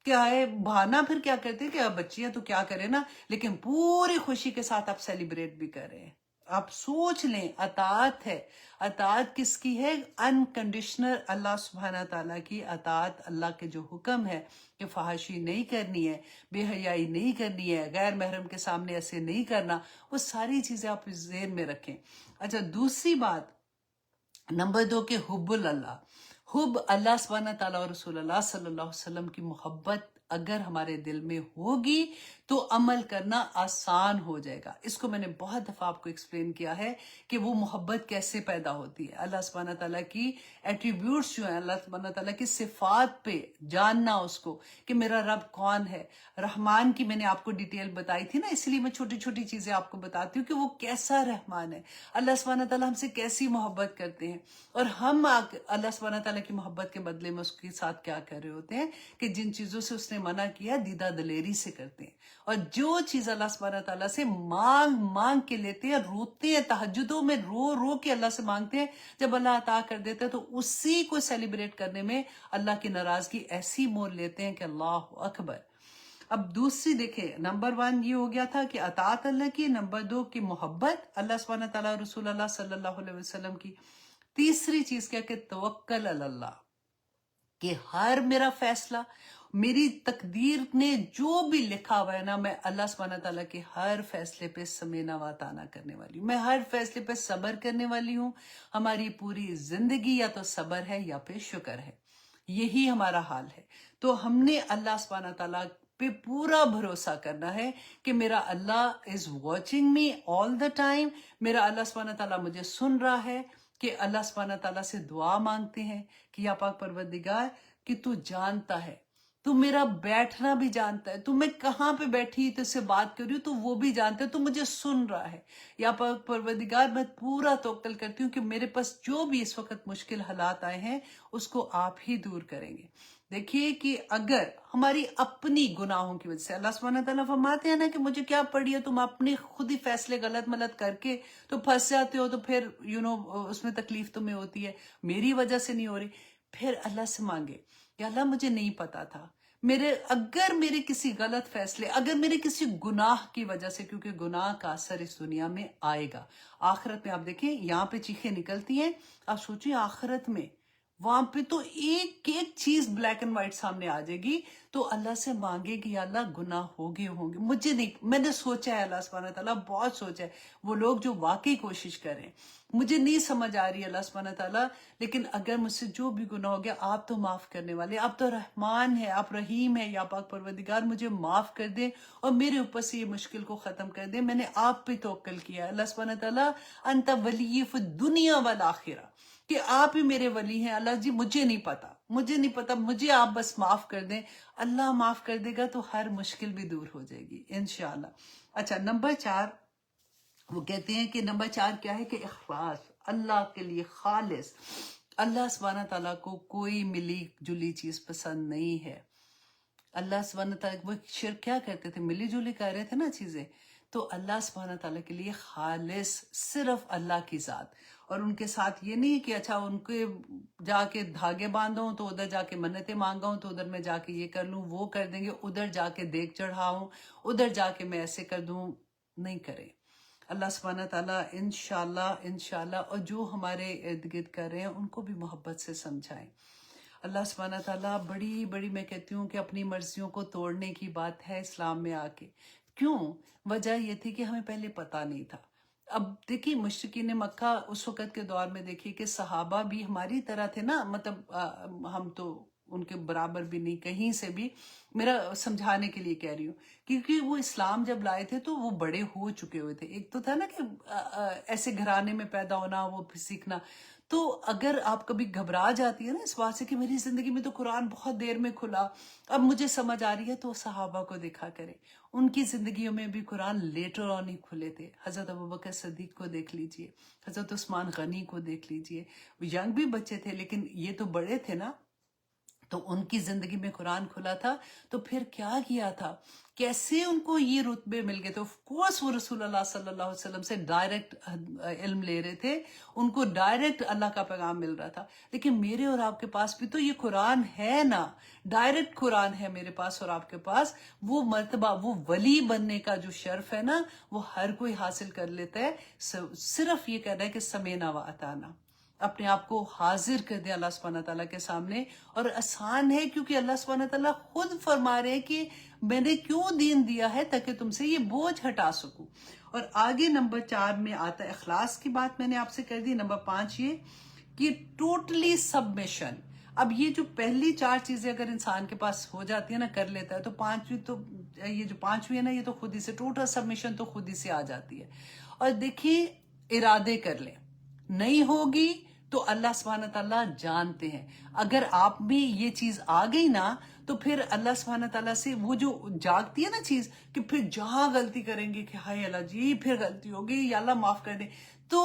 A: کیا ہے بہانا پھر کیا کرتے ہیں کہ اب بچیاں تو کیا کریں نا، لیکن پوری خوشی کے ساتھ آپ سیلیبریٹ بھی کر رہے ہیں۔ آپ سوچ لیں، اطاعت ہے، اطاعت کس کی ہے؟ انکنڈیشنل اللہ سبحانہ تعالیٰ کی اطاعت، اللہ کے جو حکم ہے کہ فحاشی نہیں کرنی ہے، بے حیائی نہیں کرنی ہے، غیر محرم کے سامنے ایسے نہیں کرنا، وہ ساری چیزیں آپ ذہن میں رکھیں۔ اچھا، دوسری بات نمبر 2 کہ حب اللہ، حب اللہ سبحانہ تعالیٰ اور رسول اللہ صلی اللہ علیہ وسلم کی محبت اگر ہمارے دل میں ہوگی تو عمل کرنا آسان ہو جائے گا۔ اس کو میں نے بہت دفعہ آپ کو ایکسپلین کیا ہے کہ وہ محبت کیسے پیدا ہوتی ہے۔ اللہ سبحانہ تعالیٰ کی ایٹریبیوٹس جو ہیں، اللہ سبحانہ تعالیٰ کی صفات پہ جاننا اس کو کہ میرا رب کون ہے۔ رحمان کی میں نے آپ کو ڈیٹیل بتائی تھی نا، اس لیے میں چھوٹی چھوٹی چیزیں آپ کو بتاتی ہوں کہ وہ کیسا رحمان ہے، اللہ سبحانہ تعالیٰ ہم سے کیسی محبت کرتے ہیں، اور ہم اللہ سبحانہ تعالیٰ کی محبت کے بدلے میں اس کے ساتھ کیا کر رہے ہوتے ہیں کہ جن چیزوں سے اس نے منع کیا دیدہ دلیری سے کرتے ہیں، اور جو چیز اللہ سبحانہ تعالیٰ سے مانگ مانگ کے لیتے ہیں، روتے ہیں، تہجدوں میں رو رو کے اللہ سے مانگتے ہیں، جب اللہ عطا کر دیتا ہے تو اسی کو سیلیبریٹ کرنے میں اللہ کی ناراضگی ایسی مول لیتے ہیں کہ اللہ اکبر۔ اب دوسری دیکھیں، نمبر 1 یہ ہو گیا تھا کہ اطاعت اللہ کی، نمبر 2 کی محبت اللہ سبحانہ تعالیٰ اور رسول اللہ صلی اللہ علیہ وسلم کی، تیسری چیز کیا کہ توکل علی اللہ، کہ ہر میرا فیصلہ، میری تقدیر نے جو بھی لکھا ہوا ہے نا، میں اللہ سبحانہ تعالیٰ کے ہر فیصلے پہ سمینا واتانا کرنے والی ہوں، میں ہر فیصلے پہ صبر کرنے والی ہوں۔ ہماری پوری زندگی یا تو صبر ہے یا پھر شکر ہے، یہی ہمارا حال ہے۔ تو ہم نے اللہ سبحانہ تعالیٰ پہ پورا بھروسہ کرنا ہے کہ میرا اللہ is watching me all the time, میرا اللہ سبحانہ تعالیٰ مجھے سن رہا ہے، کہ اللہ سبحانہ تعالیٰ سے دعا مانگتے ہیں کہ یا پاک پروردگار کہ تو جانتا ہے، تو میرا بیٹھنا بھی جانتا ہے، تو میں کہاں پہ بیٹھی تو سے بات کر رہی ہوں تو وہ بھی جانتا ہے، تو مجھے سن رہا ہے۔ یا پاک پروردگار میں پورا توکل کرتی ہوں کہ میرے پاس جو بھی اس وقت مشکل حالات آئے ہیں اس کو آپ ہی دور کریں گے۔ دیکھیے کہ اگر ہماری اپنی گناہوں کی وجہ سے، اللہ سبحانہ تعالیٰ فرماتے ہیں نا کہ مجھے کیا پڑی ہے، تم اپنے خود ہی فیصلے غلط ملت کر کے تو پھنس جاتے ہو، تو پھر اس میں تکلیف تمہیں ہوتی ہے، میری وجہ سے نہیں ہو رہی، پھر اللہ سے مانگے کہ اللہ مجھے نہیں پتا تھا، اگر میرے کسی غلط فیصلے، اگر میرے کسی گناہ کی وجہ سے، کیونکہ گناہ کا اثر اس دنیا میں آئے گا، آخرت میں آپ دیکھیں یہاں پہ چیخیں نکلتی ہیں، آپ سوچیں آخرت میں وہاں پہ تو ایک ایک چیز بلیک اینڈ وائٹ سامنے آ جائے گی، تو اللہ سے مانگے کہ یا اللہ گناہ ہوں گے، مجھے نہیں، میں نے سوچا ہے اللہ سبحانہ تعالیٰ بہت سوچا ہے، وہ لوگ جو واقعی کوشش کریں، مجھے نہیں سمجھ آ رہی اللہ سبحانہ تعالیٰ، لیکن اگر مجھ سے جو بھی گناہ ہو گیا، آپ تو معاف کرنے والے، آپ تو رحمان ہیں، آپ رحیم ہیں، یا پاک پروردگار مجھے معاف کر دیں اور میرے اوپر سے یہ مشکل کو ختم کر دیں، میں نے آپ پہ توکل کیا ہے اللہ سبحانہ تعالیٰ، انت ولی فی الدنیا والآخرہ، کہ آپ ہی میرے ولی ہیں اللہ جی، مجھے نہیں پتا، مجھے آپ بس معاف کر دیں، اللہ معاف کر دے گا تو ہر مشکل بھی دور ہو جائے گی انشاءاللہ۔ اچھا، نمبر 4 وہ کہتے ہیں کہ نمبر 4 کیا ہے کہ اخلاص، اللہ کے لیے خالص، اللہ سبحانہ تعالیٰ کو کوئی ملی جلی چیز پسند نہیں ہے۔ اللہ سبحانہ تعالیٰ وہ شرک کیا کرتے تھے، ملی جلی کر رہے تھے نا چیزیں، تو اللہ سبحانہ تعالیٰ کے لیے خالص صرف اللہ کی ذات، اور ان کے ساتھ یہ نہیں کہ اچھا ان کے جا کے دھاگے باندھوں تو ادھر جا کے منتیں مانگاؤں تو ادھر میں جا کے یہ کر لوں، وہ کر دیں گے، ادھر جا کے دیگ چڑھاؤں، ادھر جا کے میں ایسے کر دوں، نہیں کرے۔ اللہ سبحانہ تعالیٰ انشاءاللہ اور جو ہمارے ارد گرد کر رہے ہیں ان کو بھی محبت سے سمجھائیں. اللہ سبحانہ تعالیٰ بڑی میں کہتی ہوں کہ اپنی مرضیوں کو توڑنے کی بات ہے اسلام میں آ کے. کیوں؟ وجہ یہ تھی کہ ہمیں پہلے پتہ نہیں تھا. اب دیکھیے مشرکین مکہ اس وقت کے دور میں دیکھیے کہ صحابہ بھی ہماری طرح تھے نا، مطلب ہم تو ان کے برابر بھی نہیں کہیں سے بھی، میرا سمجھانے کے لیے کہہ رہی ہوں، کیونکہ وہ اسلام جب لائے تھے تو وہ بڑے ہو چکے ہوئے تھے. ایک تو تھا نا کہ ایسے گھرانے میں پیدا ہونا، وہ سیکھنا. تو اگر آپ کبھی گھبرا جاتی ہے نا اس بات سے کہ میری زندگی میں تو قرآن بہت دیر میں کھلا، اب مجھے سمجھ آ رہی ہے، تو صحابہ کو دیکھا کرے، ان کی زندگیوں میں بھی قرآن لیٹر آن ہی کھلے تھے. حضرت ابوبکر صدیق کو دیکھ لیجئے، حضرت عثمان غنی کو دیکھ لیجئے. ینگ بھی بچے تھے لیکن یہ تو بڑے تھے نا، تو ان کی زندگی میں قرآن کھلا تھا. تو پھر کیا کیا تھا، کیسے ان کو یہ رتبے مل گئے تھے. آف کورس وہ رسول اللہ صلی اللہ علیہ وسلم سے ڈائریکٹ علم لے رہے تھے، ان کو ڈائریکٹ اللہ کا پیغام مل رہا تھا. لیکن میرے اور آپ کے پاس بھی تو یہ قرآن ہے نا، ڈائریکٹ قرآن ہے میرے پاس اور آپ کے پاس. وہ مرتبہ، وہ ولی بننے کا جو شرف ہے نا، وہ ہر کوئی حاصل کر لیتا ہے. صرف یہ کہنا ہے کہ سمینا و اطعنا، اپنے آپ کو حاضر کر دیں اللہ سبحانہ تعالیٰ کے سامنے. اور آسان ہے کیونکہ اللہ سبحانہ تعالیٰ خود فرما رہے ہیں کہ میں نے کیوں دین دیا ہے، تاکہ تم سے یہ بوجھ ہٹا سکوں. اور آگے نمبر 4 میں آتا ہے اخلاص کی بات، میں نے آپ سے کر دی. نمبر 5 یہ کہ ٹوٹلی سبمیشن. اب یہ جو پہلی 4 چیزیں اگر انسان کے پاس ہو جاتی ہیں نا، کر لیتا ہے، تو یہ جو پانچویں ہے نا، یہ تو خود ہی سے ٹوٹل سبمیشن تو خود ہی سے آ جاتی ہے. اور دیکھیے ارادے کر لیں، نہیں ہوگی تو اللہ سبحانہ تعالیٰ جانتے ہیں. اگر آپ میں یہ چیز آ گئی نا، تو پھر اللہ سبحانہ تعالیٰ سے وہ جو جاگتی ہے نا چیز، کہ پھر جہاں غلطی کریں گے کہ ہائے اللہ جی پھر غلطی ہوگی، یا اللہ معاف کر دیں. تو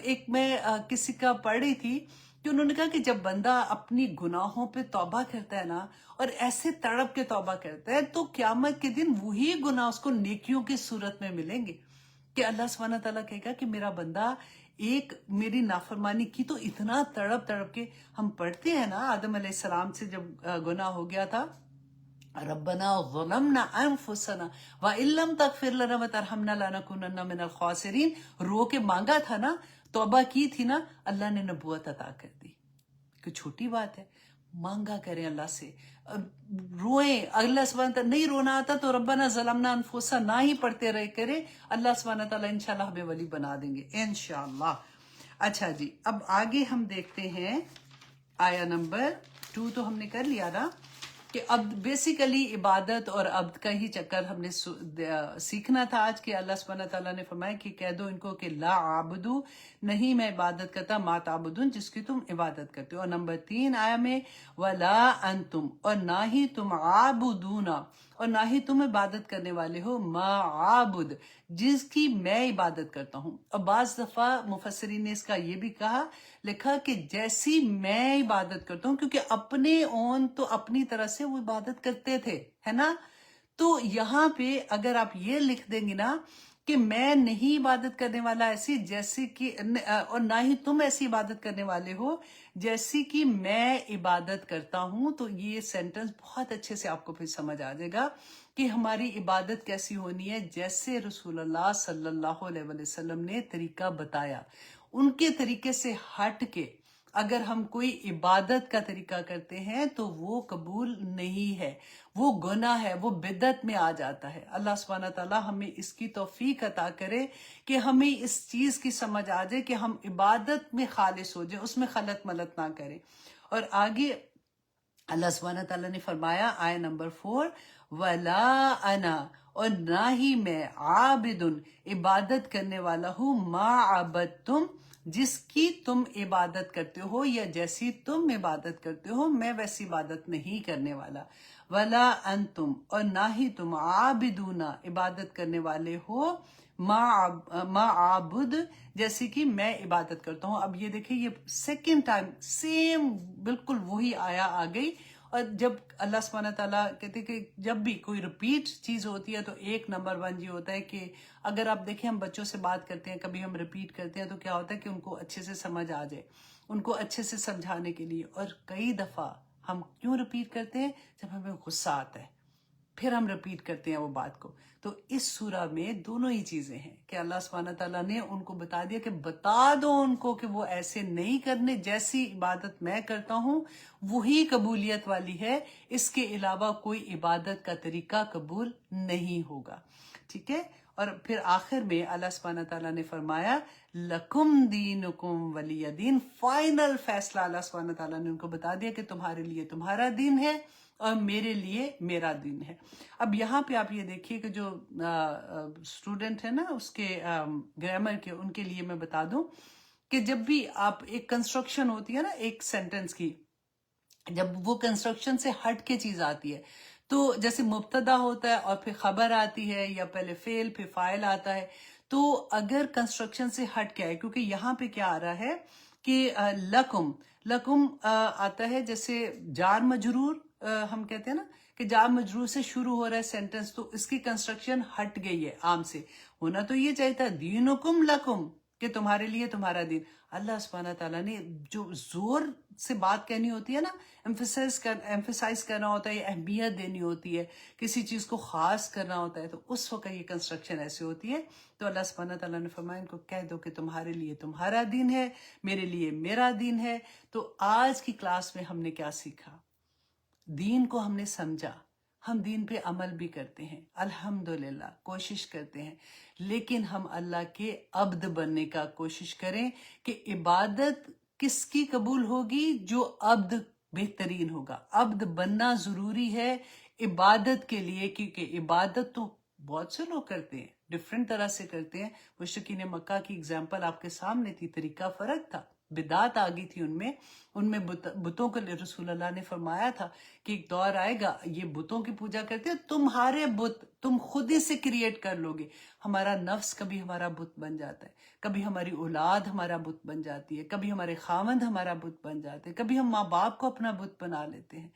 A: ایک میں کسی کا پڑھ رہی تھی کہ انہوں نے کہا کہ جب بندہ اپنی گناہوں پہ توبہ کرتا ہے نا، اور ایسے تڑپ کے توبہ کرتا ہے، تو قیامت کے دن وہی گناہ اس کو نیکیوں کی صورت میں ملیں گے. کہ اللہ سبحانہ تعالیٰ کہے گا کہ میرا بندہ ایک میری نافرمانی کی تو اتنا تڑپ کے. ہم پڑھتے ہیں نا آدم علیہ السلام سے جب گناہ ہو گیا تھا، ربنا ظلمنا انفسنا وان لم تغفر لنا وترحمنا لنکونن من الخاسرین. رو کے مانگا تھا نا، توبہ کی تھی نا، اللہ نے نبوت عطا کر دی. کوئی چھوٹی بات ہے؟ مانگا کریں اللہ سے، روئیں. اللہ سبحانہ تعالیٰ نہیں رونا آتا تو ربنا ظلمنا انفسنا نہ ہی پڑھتے رہے کریں. اللہ سبحانہ تعالیٰ انشاءاللہ ہمیں ولی بنا دیں گے انشاءاللہ. اچھا جی، اب آگے ہم دیکھتے ہیں آیا نمبر 2 تو ہم نے کر لیا نا، کہ اب بیسیکلی عبادت اور عبد کا ہی چکر ہم نے سیکھنا تھا آج. کہ اللہ سبحانہ تعالیٰ نے فرمایا کہ کہہ دو ان کو کہ لا عابدو، نہیں میں عبادت کرتا، ما تعبدون، جس کی تم عبادت کرتے ہو. اور نمبر 3 آیا میں ولا انتم، اور نہ ہی تم عابدون، اور نہ ہی تم عبادت کرنے والے ہو، ما عابد، جس کی میں عبادت کرتا ہوں. اور بعض دفعہ مفسرین نے اس کا یہ بھی لکھا کہ جیسی میں عبادت کرتا ہوں، کیونکہ اپنے اون تو اپنی طرح سے وہ عبادت کرتے تھے، ہے نا. تو یہاں پہ اگر آپ یہ لکھ دیں گے نا کہ میں نہیں عبادت کرنے والا ایسی جیسی کہ، اور نہ ہی تم ایسی عبادت کرنے والے ہو جیسی کہ میں عبادت کرتا ہوں، تو یہ سینٹنس بہت اچھے سے آپ کو پھر سمجھ آ جائے گا کہ ہماری عبادت کیسی ہونی ہے. جیسے رسول اللہ صلی اللہ علیہ وسلم نے طریقہ بتایا، ان کے طریقے سے ہٹ کے اگر ہم کوئی عبادت کا طریقہ کرتے ہیں تو وہ قبول نہیں ہے، وہ گناہ ہے، وہ بدعت میں آ جاتا ہے. اللہ سبحانہ تعالیٰ ہمیں اس کی توفیق عطا کرے کہ ہمیں اس چیز کی سمجھ آ جائے کہ ہم عبادت میں خالص ہو جائیں، اس میں خلط ملط نہ کریں. اور آگے اللہ سبحانہ تعالیٰ نے فرمایا آیہ نمبر 4 وَلَا أَنَا، اور نہ ہی میں عابد، عبادت کرنے والا ہوں، ما عبدتم، جس کی تم عبادت کرتے ہو، یا جیسی تم عبادت کرتے ہو میں ویسی عبادت نہیں کرنے والا. وَلَا أَنْتُمْ، اور نہ ہی تم عابدون، عبادت کرنے والے ہو، ما عابد، جیسی کہ میں عبادت کرتا ہوں. اب یہ دیکھیں، یہ سیکنڈ ٹائم سیم بالکل وہی آیا آ گئی. اور جب اللہ سبحانہ تعالیٰ کہتے ہیں کہ جب بھی کوئی ریپیٹ چیز ہوتی ہے تو ایک نمبر 1 یہ ہوتا ہے کہ اگر آپ دیکھیں ہم بچوں سے بات کرتے ہیں، کبھی ہم ریپیٹ کرتے ہیں تو کیا ہوتا ہے کہ ان کو اچھے سے سمجھ آ جائے، ان کو اچھے سے سمجھانے کے لیے. اور کئی دفعہ ہم کیوں ریپیٹ کرتے ہیں؟ جب ہمیں غصہ آتا ہے. پھر ہم رپیٹ کرتے ہیں وہ بات کو. تو اس سورہ میں دونوں ہی چیزیں ہیں کہ اللہ سبحانہ تعالیٰ نے ان کو بتا دیا کہ بتا دو ان کو کہ وہ ایسے نہیں کرنے، جیسی عبادت میں کرتا ہوں وہی قبولیت والی ہے، اس کے علاوہ کوئی عبادت کا طریقہ قبول نہیں ہوگا. ٹھیک ہے. اور پھر آخر میں اللہ سبحانہ تعالیٰ نے فرمایا لکم دینکم ولی دین. فائنل فیصلہ اللہ سبحانہ تعالیٰ نے ان کو بتا دیا کہ تمہارے لیے تمہارا دین ہے اور میرے لیے میرا دین ہے. اب یہاں پہ آپ یہ دیکھیے کہ جو اسٹوڈنٹ ہے نا اس کے گرامر کے، ان کے لیے میں بتا دوں کہ جب بھی آپ ایک کنسٹرکشن ہوتی ہے نا ایک سینٹنس کی، جب وہ کنسٹرکشن سے ہٹ کے چیز آتی ہے تو جیسے مبتدا ہوتا ہے اور پھر خبر آتی ہے یا پہلے فعل پھر فاعل آتا ہے، تو اگر کنسٹرکشن سے ہٹ کے آئے، کیونکہ یہاں پہ کیا آ رہا ہے کہ لکم لکم آتا ہے جیسے جار مجرور، ہم کہتے ہیں نا کہ جار مجرور سے شروع ہو رہا ہے سینٹنس، تو اس کی کنسٹرکشن ہٹ گئی ہے عام سے. ہونا تو یہ چاہیے تھا دینکم لکم، کہ تمہارے لیے تمہارا دین. اللہ سبحانہ تعالیٰ نے جو زور سے بات کہنی ہوتی ہے نا، ایمفیسائز کرنا ہوتا ہے، اہمیت دینی ہوتی ہے، کسی چیز کو خاص کرنا ہوتا ہے، تو اس وقت یہ کنسٹرکشن ایسے ہوتی ہے. تو اللہ سبحانہ تعالیٰ نے فرمایا ان کو کہہ دو کہ تمہارے لیے تمہارا دین ہے، میرے لیے میرا دین ہے. تو آج کی کلاس میں ہم نے کیا سیکھا؟ دین کو ہم نے سمجھا، ہم دین پہ عمل بھی کرتے ہیں الحمدللہ، کوشش کرتے ہیں، لیکن ہم اللہ کے عبد بننے کا کوشش کریں کہ عبادت کس کی قبول ہوگی؟ جو عبد بہترین ہوگا. عبد بننا ضروری ہے عبادت کے لیے، کیونکہ عبادت تو بہت سے لوگ کرتے ہیں، ڈفرینٹ طرح سے کرتے ہیں. مشرکین مکہ کی اگزامپل آپ کے سامنے تھی، طریقہ فرق تھا، بدعت آ گئی تھی ان میں بتوں کو رسول اللہ نے فرمایا تھا کہ ایک دور آئے گا یہ بتوں کی پوجا کرتے ہیں، تمہارے بت تم خود ہی سے کریٹ کر لو گے. ہمارا نفس کبھی ہمارا بت بن جاتا ہے، کبھی ہماری اولاد ہمارا بت بن جاتی ہے، کبھی ہمارے خاوند ہمارا بت بن جاتے ہیں، کبھی ہم ماں باپ کو اپنا بت بنا لیتے ہیں.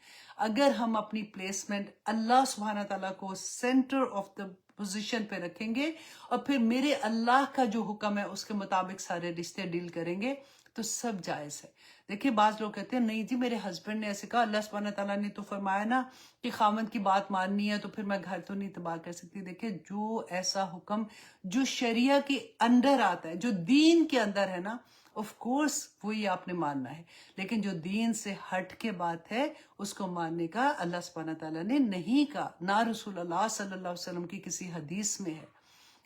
A: اگر ہم اپنی پلیسمنٹ اللہ سبحانہ تعالیٰ کو سینٹر آف دا پوزیشن پہ رکھیں گے اور پھر میرے اللہ کا جو حکم ہے اس کے مطابق سارے رشتے ڈیل کریں گے تو سب جائز ہے. دیکھیں بعض لوگ کہتے ہیں نہیں جی میرے ہسبینڈ نے ایسے کہا، اللہ سبحانہ تعالیٰ نے تو فرمایا نا کہ خاوند کی بات ماننی ہے تو پھر میں گھر تو نہیں تباہ کر سکتی. دیکھیں جو ایسا حکم جو شریعہ کے اندر آتا ہے، جو دین کے اندر ہے نا، آف کورس وہی آپ نے ماننا ہے، لیکن جو دین سے ہٹ کے بات ہے اس کو ماننے کا اللہ سبحانہ تعالیٰ نے نہیں کہا، نہ رسول اللہ صلی اللہ علیہ وسلم کی کسی حدیث میں ہے.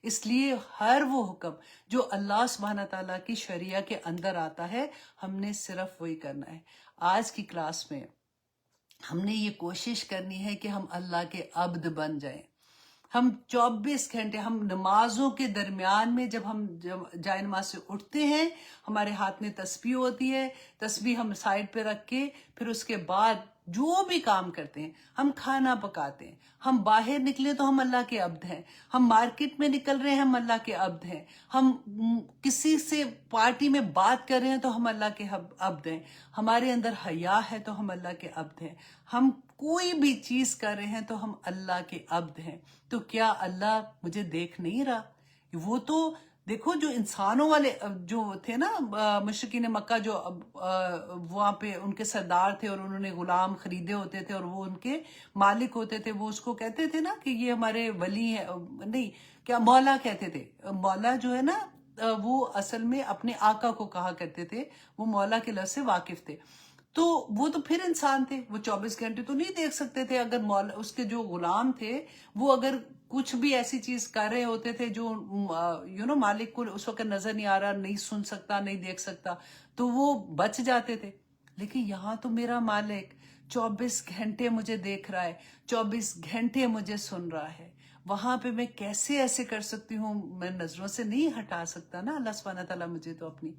A: اس لیے ہر وہ حکم جو اللہ سبحانہ تعالیٰ کی شریعہ کے اندر آتا ہے ہم نے صرف وہی کرنا ہے. آج کی کلاس میں ہم نے یہ کوشش کرنی ہے کہ ہم اللہ کے عبد بن جائیں. ہم 24 گھنٹے ہم نمازوں کے درمیان میں جب جائے نماز سے اٹھتے ہیں ہمارے ہاتھ میں تسبیح ہوتی ہے، تسبیح ہم سائڈ پہ رکھ کے پھر اس کے بعد جو بھی کام کرتے ہیں، ہم کھانا پکاتے ہیں، ہم باہر نکلے تو ہم اللہ کے عبد ہیں، ہم مارکیٹ میں نکل رہے ہیں ہم اللہ کے عبد ہیں، ہم کسی سے پارٹی میں بات کر رہے ہیں تو ہم اللہ کے عبد ہیں، ہمارے اندر حیا ہے تو ہم اللہ کے عبد ہیں، ہم کوئی بھی چیز کر رہے ہیں تو ہم اللہ کے عبد ہیں. تو کیا اللہ مجھے دیکھ نہیں رہا؟ وہ تو دیکھو جو انسانوں والے جو تھے نا مشرکین مکہ، جو وہاں پہ ان کے سردار تھے اور انہوں نے غلام خریدے ہوتے تھے اور وہ ان کے مالک ہوتے تھے، وہ اس کو کہتے تھے نا کہ یہ ہمارے ولی ہیں، نہیں کیا مولا کہتے تھے. مولا جو ہے نا وہ اصل میں اپنے آقا کو کہا کرتے تھے، وہ مولا کے لفظ سے واقف تھے. تو وہ تو پھر انسان تھے، وہ 24 گھنٹے تو نہیں دیکھ سکتے تھے. اگر اس کے جو غلام تھے وہ اگر کچھ بھی ایسی چیز کر رہے ہوتے تھے جو مالک کو اس وقت نظر نہیں آ رہا، نہیں سن سکتا، نہیں دیکھ سکتا، تو وہ بچ جاتے تھے. لیکن یہاں تو میرا مالک 24 گھنٹے مجھے دیکھ رہا ہے، 24 گھنٹے مجھے سن رہا ہے. وہاں پہ میں کیسے ایسے کر سکتی ہوں؟ میں نظروں سے نہیں ہٹا سکتا نا اللہ سبحانہ تعالیٰ مجھے. تو اپنی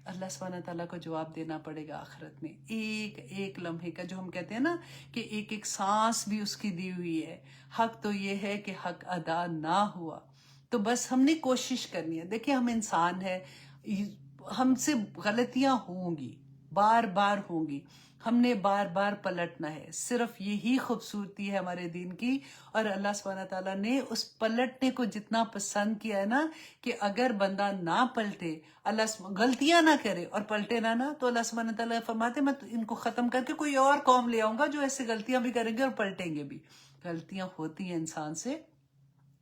A: اللہ سبحانہ تعالیٰ کو جواب دینا پڑے گا آخرت میں، ایک ایک لمحے کا. جو ہم کہتے ہیں نا کہ ایک ایک سانس بھی اس کی دی ہوئی ہے. حق تو یہ ہے کہ حق ادا نہ ہوا تو بس ہم نے کوشش کرنی ہے. دیکھیں ہم انسان ہیں، ہم سے غلطیاں ہوں گی، بار بار ہوں گی، ہم نے بار بار پلٹنا ہے. صرف یہی خوبصورتی ہے ہمارے دین کی. اور اللہ سبحانہ تعالیٰ نے اس پلٹنے کو جتنا پسند کیا ہے نا کہ اگر بندہ نہ پلٹے، غلطیاں نہ کرے اور پلٹے نہ تو اللہ سبحانہ تعالیٰ فرماتے میں ان کو ختم کر کے کوئی اور قوم لے آؤں گا جو ایسے غلطیاں بھی کریں گے اور پلٹیں گے بھی. غلطیاں ہوتی ہیں انسان سے،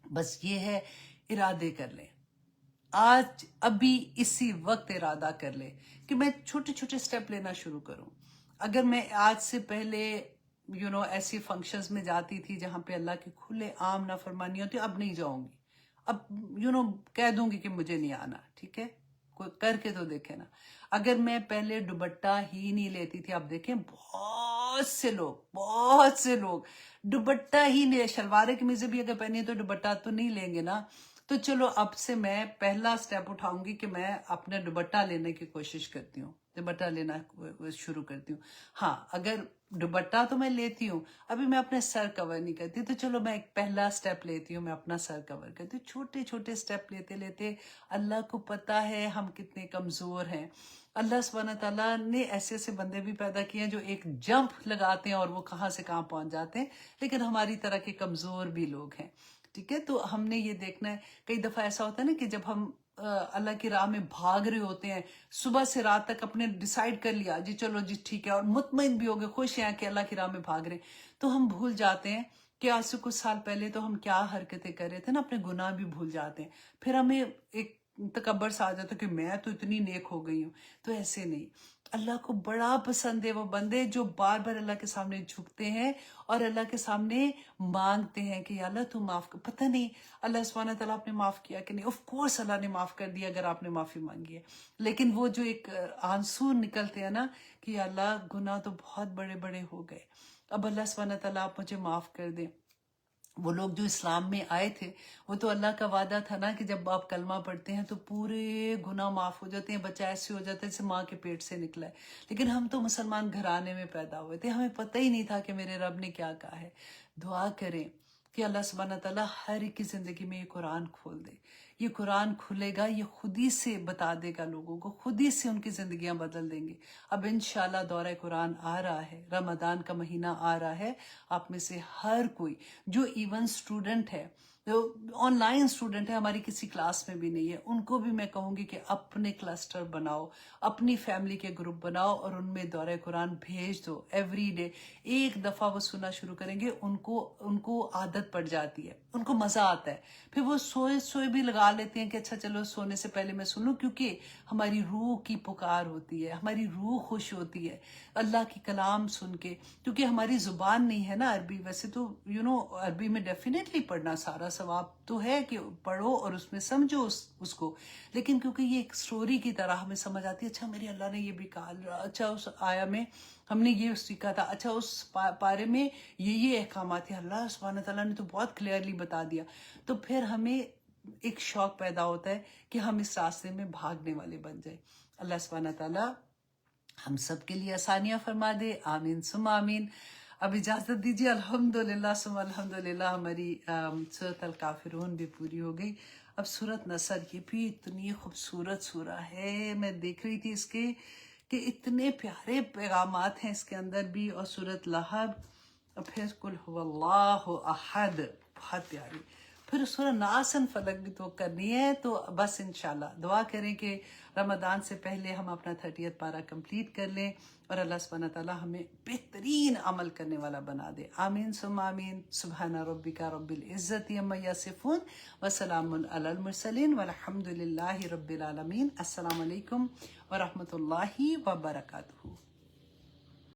A: بس یہ ہے ارادے کر لیں، آج ابھی اسی وقت ارادہ کر لے کہ میں چھوٹے چھوٹے سٹیپ لینا شروع کروں. اگر میں آج سے پہلے ایسی فنکشنز میں جاتی تھی جہاں پہ اللہ کی کھلے عام نافرمانی ہوتی، اب نہیں جاؤں گی. اب کہہ دوں گی کہ مجھے نہیں آنا، ٹھیک ہے، کوئی کر کے تو دیکھے نا. اگر میں پہلے دوپٹہ ہی نہیں لیتی تھی، اب دیکھیں بہت سے لوگ دوپٹہ ہی نہیں، شلوار قمیض بھی اگر پہنی ہے تو دوپٹہ تو نہیں لیں گے نا. تو چلو اب سے میں پہلا سٹیپ اٹھاؤں گی کہ میں اپنے دوپٹہ لینے کی کوشش کرتی ہوں، دوپٹہ لینا شروع کرتی ہوں. ہاں، اگر دوپٹہ تو میں لیتی ہوں، ابھی میں اپنے سر کور نہیں کرتی، تو چلو میں ایک پہلا سٹیپ لیتی ہوں، میں اپنا سر کور کرتی ہوں. چھوٹے چھوٹے سٹیپ لیتے لیتے اللہ کو پتا ہے ہم کتنے کمزور ہیں. اللہ سبحانہ تعالیٰ نے ایسے ایسے بندے بھی پیدا کیے ہیں جو ایک جمپ لگاتے ہیں اور وہ کہاں سے کہاں پہنچ جاتے ہیں، لیکن ہماری طرح کے کمزور بھی لوگ ہیں. ٹھیک ہے، تو ہم نے یہ دیکھنا ہے. کئی دفعہ ایسا ہوتا ہے نا کہ جب ہم اللہ کی راہ میں بھاگ رہے ہوتے ہیں، صبح سے رات تک اپنے ڈیسائیڈ کر لیا جی چلو جی ٹھیک ہے، اور مطمئن بھی ہو گئے، خوش ہیں کہ اللہ کی راہ میں بھاگ رہے ہیں، تو ہم بھول جاتے ہیں کہ آج سے کچھ سال پہلے تو ہم کیا حرکتیں کر رہے تھے نا، اپنے گناہ بھی بھول جاتے ہیں. پھر ہمیں ایک تکبر سا آ جاتا کہ میں تو اتنی نیک ہو گئی ہوں. تو ایسے نہیں، اللہ کو بڑا پسند ہے وہ بندے جو بار بار اللہ کے سامنے جھکتے ہیں اور اللہ کے سامنے مانگتے ہیں کہ یا اللہ تو معاف کر. پتہ نہیں اللہ سبحانہ تعالیٰ آپ نے معاف کیا کہ نہیں، آف کورس اللہ نے معاف کر دیا اگر آپ نے معافی مانگی ہے، لیکن وہ جو ایک آنسو نکلتے ہیں نا کہ یا اللہ گناہ تو بہت بڑے بڑے ہو گئے، اب اللہ سبحانہ تعالیٰ آپ مجھے معاف کر دیں. وہ لوگ جو اسلام میں آئے تھے، وہ تو اللہ کا وعدہ تھا نا کہ جب آپ کلمہ پڑھتے ہیں تو پورے گناہ معاف ہو جاتے ہیں، بچہ ایسے ہو جاتا ہے جیسے ماں کے پیٹ سے نکلا ہے. لیکن ہم تو مسلمان گھرانے میں پیدا ہوئے تھے، ہمیں پتہ ہی نہیں تھا کہ میرے رب نے کیا کہا ہے. دعا کریں کہ اللہ سبحانہ تعالیٰ ہر ایک کی زندگی میں یہ قرآن کھول دے. یہ قرآن کھلے گا، یہ خود ہی سے بتا دے گا لوگوں کو، خود ہی سے ان کی زندگیاں بدل دیں گے. اب انشاءاللہ دورہ قرآن آ رہا ہے، رمضان کا مہینہ آ رہا ہے. آپ میں سے ہر کوئی جو ایون اسٹوڈنٹ ہے، جو آن لائن اسٹوڈنٹ ہے، ہماری کسی کلاس میں بھی نہیں ہے، ان کو بھی میں کہوں گی کہ اپنے کلسٹر بناؤ، اپنی فیملی کے گروپ بناؤ اور ان میں دورہ قرآن بھیج دو. ایوری ڈے ایک دفعہ وہ سننا شروع کریں گے، ان کو عادت پڑ جاتی ہے، ان کو مزہ آتا ہے. پھر وہ سوئے بھی لگا لیتے ہیں کہ اچھا چلو سونے سے پہلے میں سن لوں، کیونکہ ہماری روح کی پکار ہوتی ہے، ہماری روح خوش ہوتی ہے اللہ کی کلام سن کے. کیونکہ ہماری زبان نہیں ہے نا عربی، ویسے تو عربی میں ڈیفینیٹلی پڑھنا سارا ثواب تو ہے کہ پڑھو اور اس میں سمجھو اس کو، لیکن کیونکہ یہ ایک سٹوری کی طرح ہمیں سمجھ آتی ہے، اچھا میرے اللہ نے یہ بھی کہا، اچھا اس آیا میں ہم نے یہ سیکھا تھا، اچھا اس پارے میں یہ احکامات ہیں، اللہ سبحانہ تعالیٰ نے تو بہت کلیئرلی بتا دیا. تو پھر ہمیں ایک شوق پیدا ہوتا ہے کہ ہم اس راستے میں بھاگنے والے بن جائیں. اللہ سبحانہ تعالیٰ ہم سب کے لیے آسانیاں فرما دے، آمین ثم آمین. اب اجازت دیجیے، الحمدللہ ثم الحمدللہ ہماری سورۃ الکافرون بھی پوری ہو گئی. اب سورۃ نصر، یہ بھی اتنی خوبصورت سورہ ہے، میں دیکھ رہی تھی اس کے کہ اتنے پیارے پیغامات ہیں اس کے اندر بھی. اور سورۃ لہب، اور پھر قل هو اللہ احد، بہت پیاری. پھر سورہ ناس فلق بھی تو کرنی ہے. تو بس انشاءاللہ دعا کریں کہ رمضان سے پہلے ہم اپنا 30th پارہ کمپلیٹ کر لیں اور اللہ سبحانہ تعالیٰ ہمیں بہترین عمل کرنے والا بنا دے. آمین ثم آمین. سبحان ربک رب العزت عما یصفون وسلام علی المرسلین والحمد للہ رب العالمین. السلام علیکم ورحمۃ اللہ وبرکاتہ.